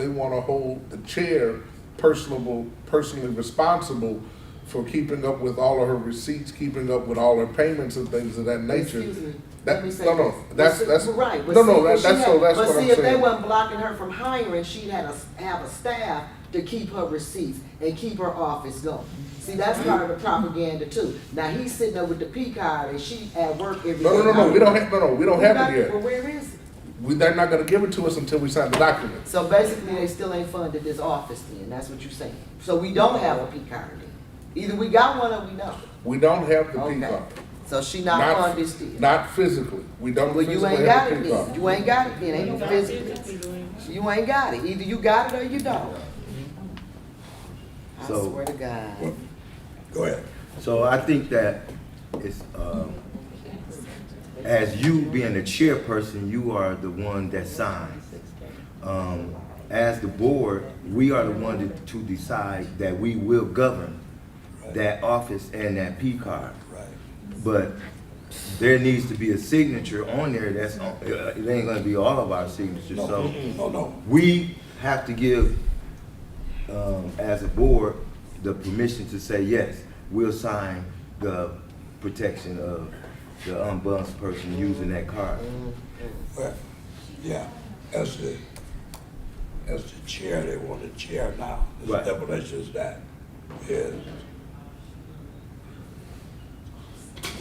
the chair personally responsible for keeping up with all of her receipts, keeping up with all her payments and things of that nature. Excuse me. That- Let me say no, this. that's Right. but no, see, no, but that's she had- what I'm But see, if they saying. wasn't blocking her from hiring, she'd have a staff to keep her receipts and keep her office going. See, that's part of the propaganda too. Now, he's sitting there with the P card and she at work every day. No, we don't have it Well, yet. where is it? They're not gonna give it to us until we sign the document. So basically, they still ain't funded this office then, that's what you're saying. So we don't have a P card then. Either we got one or we don't. We don't have the P Okay. card. So she not funded still. Not physically. We don't Well, you physically ain't got have it the P then. card. You ain't got it then, ain't no physical. You ain't got it. Either you got it or you don't. I So- swear to God. Go ahead. so I think that it's, as you being the chairperson, you are the one that signs. As the board, we are the one to decide that we will govern that office and that P card. Right. But there needs to be a signature on there that's, it ain't gonna be all of our signatures, so No. we have to give, as a board, the permission to say, yes, we'll sign the protection of the ombudsperson using that card. Well, yeah, as the chair, they want the chair now. The Right. stipulation is that is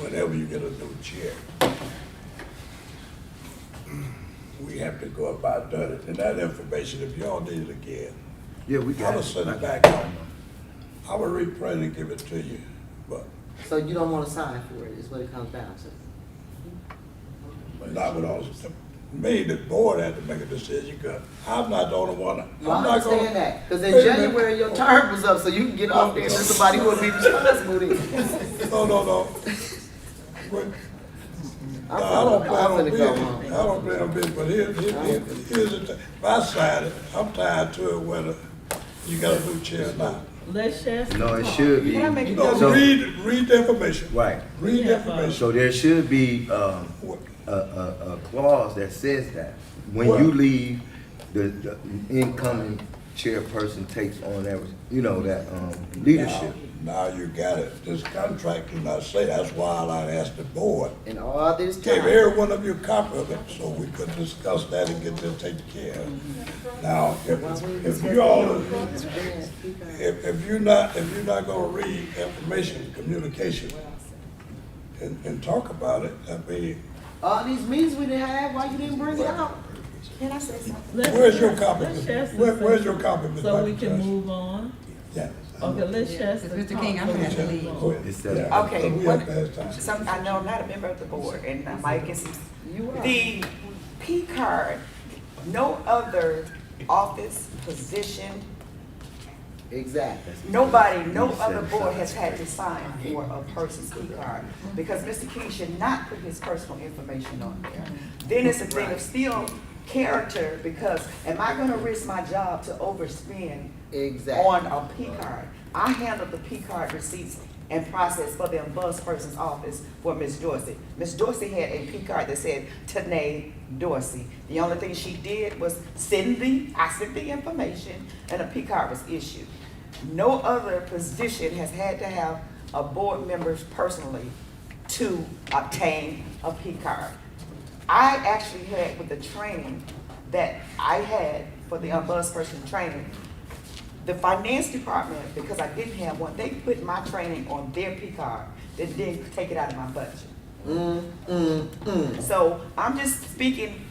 whenever you get a new chair, we have to go about doing it. And that information, if y'all need it again, Yeah, we I got will it. send it back out. I will reprint and give it to you, but So you don't wanna sign for it, is what it comes down to. not with all, me, the board had to make a decision, because I'm not the only one. Well, I'm I not gonna. understand that, cause in Wait a minute. January, your term was up, so you can get off there and there's somebody who will be responsible then. No. But, no, I don't plan on being, I don't plan on being, but here's the thing. If I sign it, I'm tied to it whether you got a new chair or not. Les Chester. No, it should be. Can I make a No, So- read the information. Right. Read the information. So there should be, a clause that says that. When you leave, the incoming chairperson takes on that, that, leadership. Now you got it. This contract do not say, that's why I asked the board. And all this Gave time, every one of you a copy of it, so we could discuss that and get this taken care of. Now, if you all, if you're not gonna read information, communication, and talk about it, I mean, all these meetings we didn't have, why you didn't bring it out? Can I say something? where's your copy? Les Chester Where's said- your copy, Ms. So we can Judge? move on. Yeah. Okay, let's Chester. Mr. King, I'm gonna have to leave. Go ahead. It's that- Yeah, Okay, so we what- have to have time. I know I'm not a member of the board, and I might get some. The P card, no other office, position, Exactly. nobody, no other board has had to sign for a person's P card. Because Mr. King should not put his personal information on there. Then it's a thing of still character, because am I gonna risk my job to overspend Exactly. on a P card? I handle the P card receipts and process for the ombudsperson's office for Ms. Dorsey. Ms. Dorsey had a P card that said Tanae Dorsey. The only thing she did was I sent the information, and a P card was issued. No other position has had to have a board member personally to obtain a P card. I actually had, with the training that I had for the ombudsperson training, the finance department, because I didn't have one, they put my training on their P card. They didn't take it out of my budget. So I'm just speaking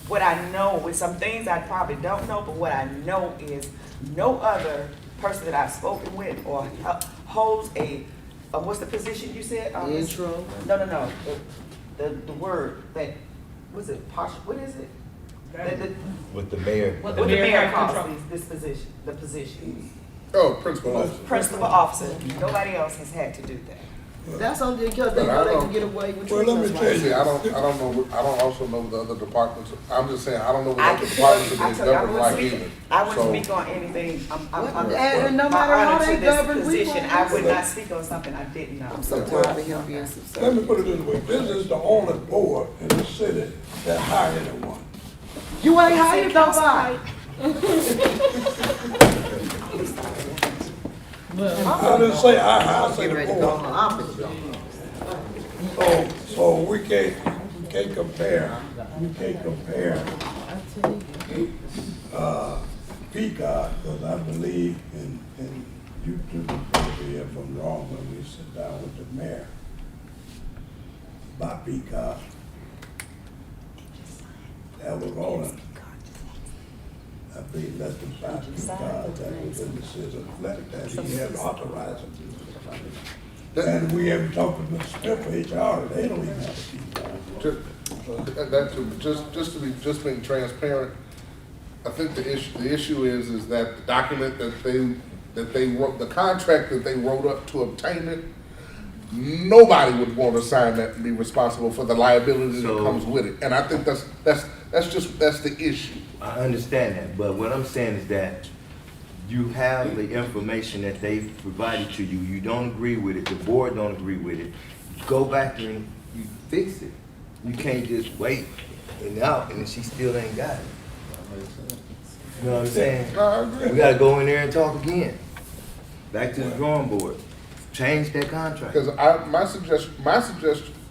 what I know, with some things I probably don't know, but what I know is no other person that I've spoken with or holds a, what's the position you said? Intro. No, the word that, was it partial, what is it? The- With the mayor. What the mayor calls this position, the position. Oh, principal officer. Principal officer, nobody else has had to do that. That's only because they But I know they don't- can get away with Well, let me treating us tell like you. See, I don't know, I don't also know the other departments. I'm just saying, I don't know what I other can tell departments you, are I being tell you, I governed wouldn't like speak, either. I wouldn't So- speak on anything, And no matter how they govern, we position, won't I would answer. not speak on something I didn't know. I'm so tired of him being Let subservient. me put it this way, this is the only board in the city that hire anyone. You ain't hired nobody. Well, I didn't say I hire, I say Get the ready to go board. home. I'm finna go. So we can't compare, I tell you. P-card, because I believe in you two, probably if I'm wrong, when we sit down with the mayor. By P-card. That was rolling. I believe less than 5 P-cards that was in the city of Flint that he had authorized it. And we haven't talked to Mr. Smith for HR, they don't even have a P-card. Just being transparent, I think the issue is that the document that they wrote, the contract that they wrote up to obtain it, nobody would want to sign that and be responsible for the liability that So- comes with it. And I think that's the issue. I understand that, but what I'm saying is that you have the information that they've provided to you, you don't agree with it, the board don't agree with it, go back and you fix it. You can't just wait and out and she still ain't got it. You know what I'm saying? No, I agree. We gotta go in there and talk again. Back to the drawing board, change that contract. Because my suggestion,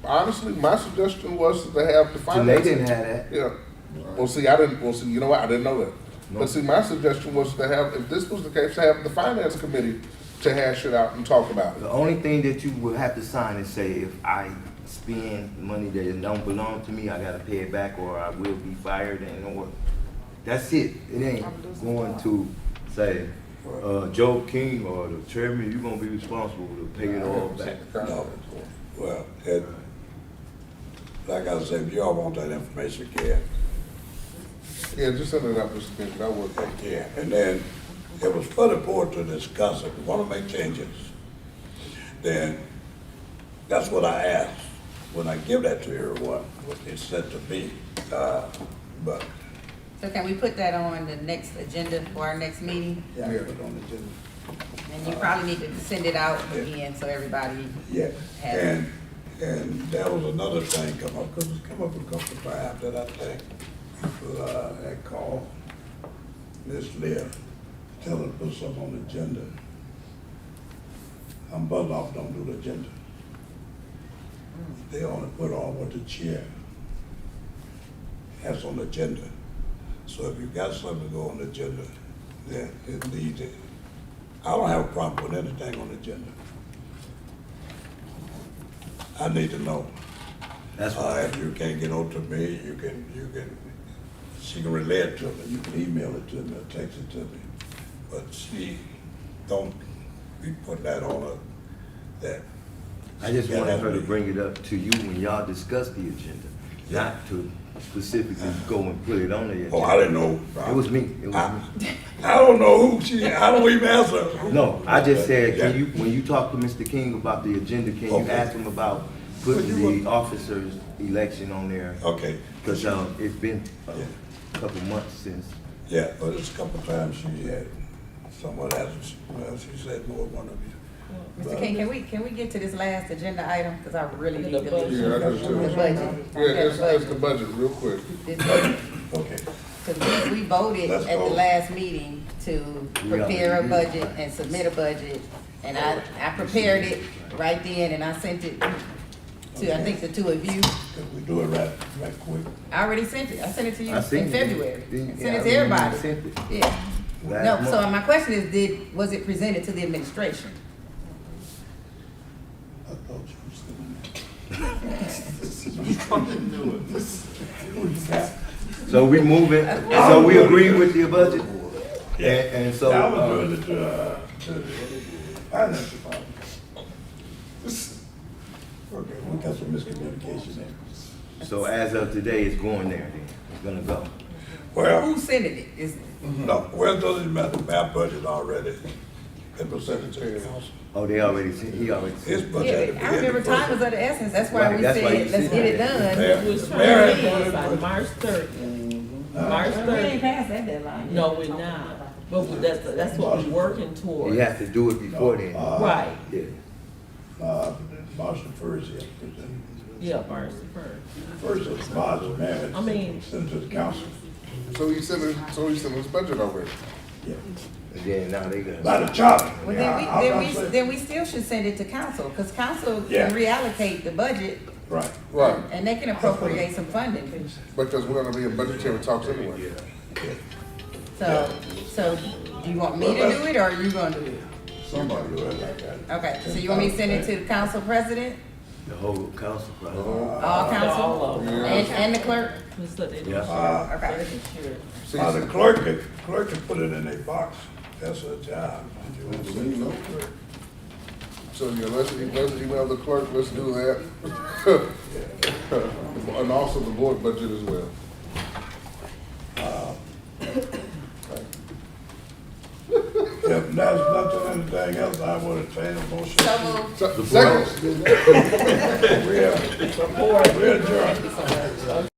honestly, my suggestion was to have the So finance. they didn't have that. Yeah. You know what, I didn't know that. No. But see, my suggestion was to have, if this was the case, to have the finance committee to hash it out and talk about it. The only thing that you will have to sign is say, if I spend money that don't belong to me, I gotta pay it back, or I will be fired, and or, that's it. It ain't going to say, Joe King or the chairman, you gonna be responsible to pay it all back. No. Well, like I said, if y'all want that information, Ken, Yeah, just send it up, Mr. King, that would. yeah, and then it was for the board to discuss. If we want to make changes, then that's what I asked when I give that to everyone, what they said to me. But, So can we put that on the next agenda for our next meeting? yeah, I put it on the agenda. And you probably need to send it out again so everybody Yeah, has it. and there was another thing come up, because it's come up a couple of times that I think people had called Miss Leah, tell her to put something on the agenda. Buzz off don't do the agenda. They only put on what the chair has on the agenda. So if you got something to go on the agenda, then it needs it. I don't have a problem with anything on the agenda. I need to know. That's why. If you can't get on to me, she can relay it to me, you can email it to me or text it to me. But she don't be putting that on her, that. I just Yeah, wanted her to that's me. bring it up to you when y'all discuss the agenda, not to specifically go and put it on the agenda. Oh, I didn't know. It was me, it was me. I don't know who I don't even ask her. No, I just said, Yeah. can you, when you talk to Mr. King about the agenda, can you Okay. ask him about putting the officers' election on there? Okay, Because it's been Yeah. a couple months since. yeah, but it's a couple times she had, someone asked, well, she said more than one of you. Mr. King, can we get to this last agenda item? Because I really need to The leave. Yeah, I do The too. budget. Yeah, that's the budget, real quick. Okay, Because we voted Let's at the vote. last meeting to prepare a budget and submit a budget. And I prepared it right then and I sent it to, I think, the two of you. could we do it right quick? I already sent it. I sent it to you I seen in it. February. Yeah, I I sent it to remember you everybody. sent it. Yeah. Last No, so month. my question is, was it presented to the administration? I thought you was gonna. So we moving, so we agree with the budget? Yeah. And so, I was doing it to the finance department. Okay, we got some miscommunication there. so as of today, it's going there then, it's gonna go. Well, Who sent it? no, well, doesn't matter, our budget already, it was sent to the council. Oh, they already, he already. His Yeah, budget. had to be I remember in the time first- was of the essence. That's why Right, we that's why you said, let's said get it that. done. Yeah. We was Mayor had trying to put do it- it by March 30th. March We ain't 30th. passed that deadline. No, we're not. But that's what we're working towards. You have to do it before then. Right. Yeah. March the first, yeah. Yeah, March 1st. First of March, man. I mean- Sent to the council. So he sent his budget already. Yeah. And then now they got. By the charter. Well, Yeah, then we still should send it to council, because council Yeah. can reallocate the budget Right. Right, and they can appropriate some funding. because we're gonna be in budgetary talks anyway. So do you want me to do it or are you gonna do it? Somebody do it like that. Okay, so you want me to send it to the council president, The whole council, probably. all All council, of them. and the clerk? Just so they Yeah. don't Okay. share. Sure. See, The clerk can put it in a box, that's her job. You want to send it to the clerk. so yeah, let's email the clerk, let's do that. And also the board budget as well. If there's nothing, anything else, I would entertain a motion. So moved. Second. We are adjourned.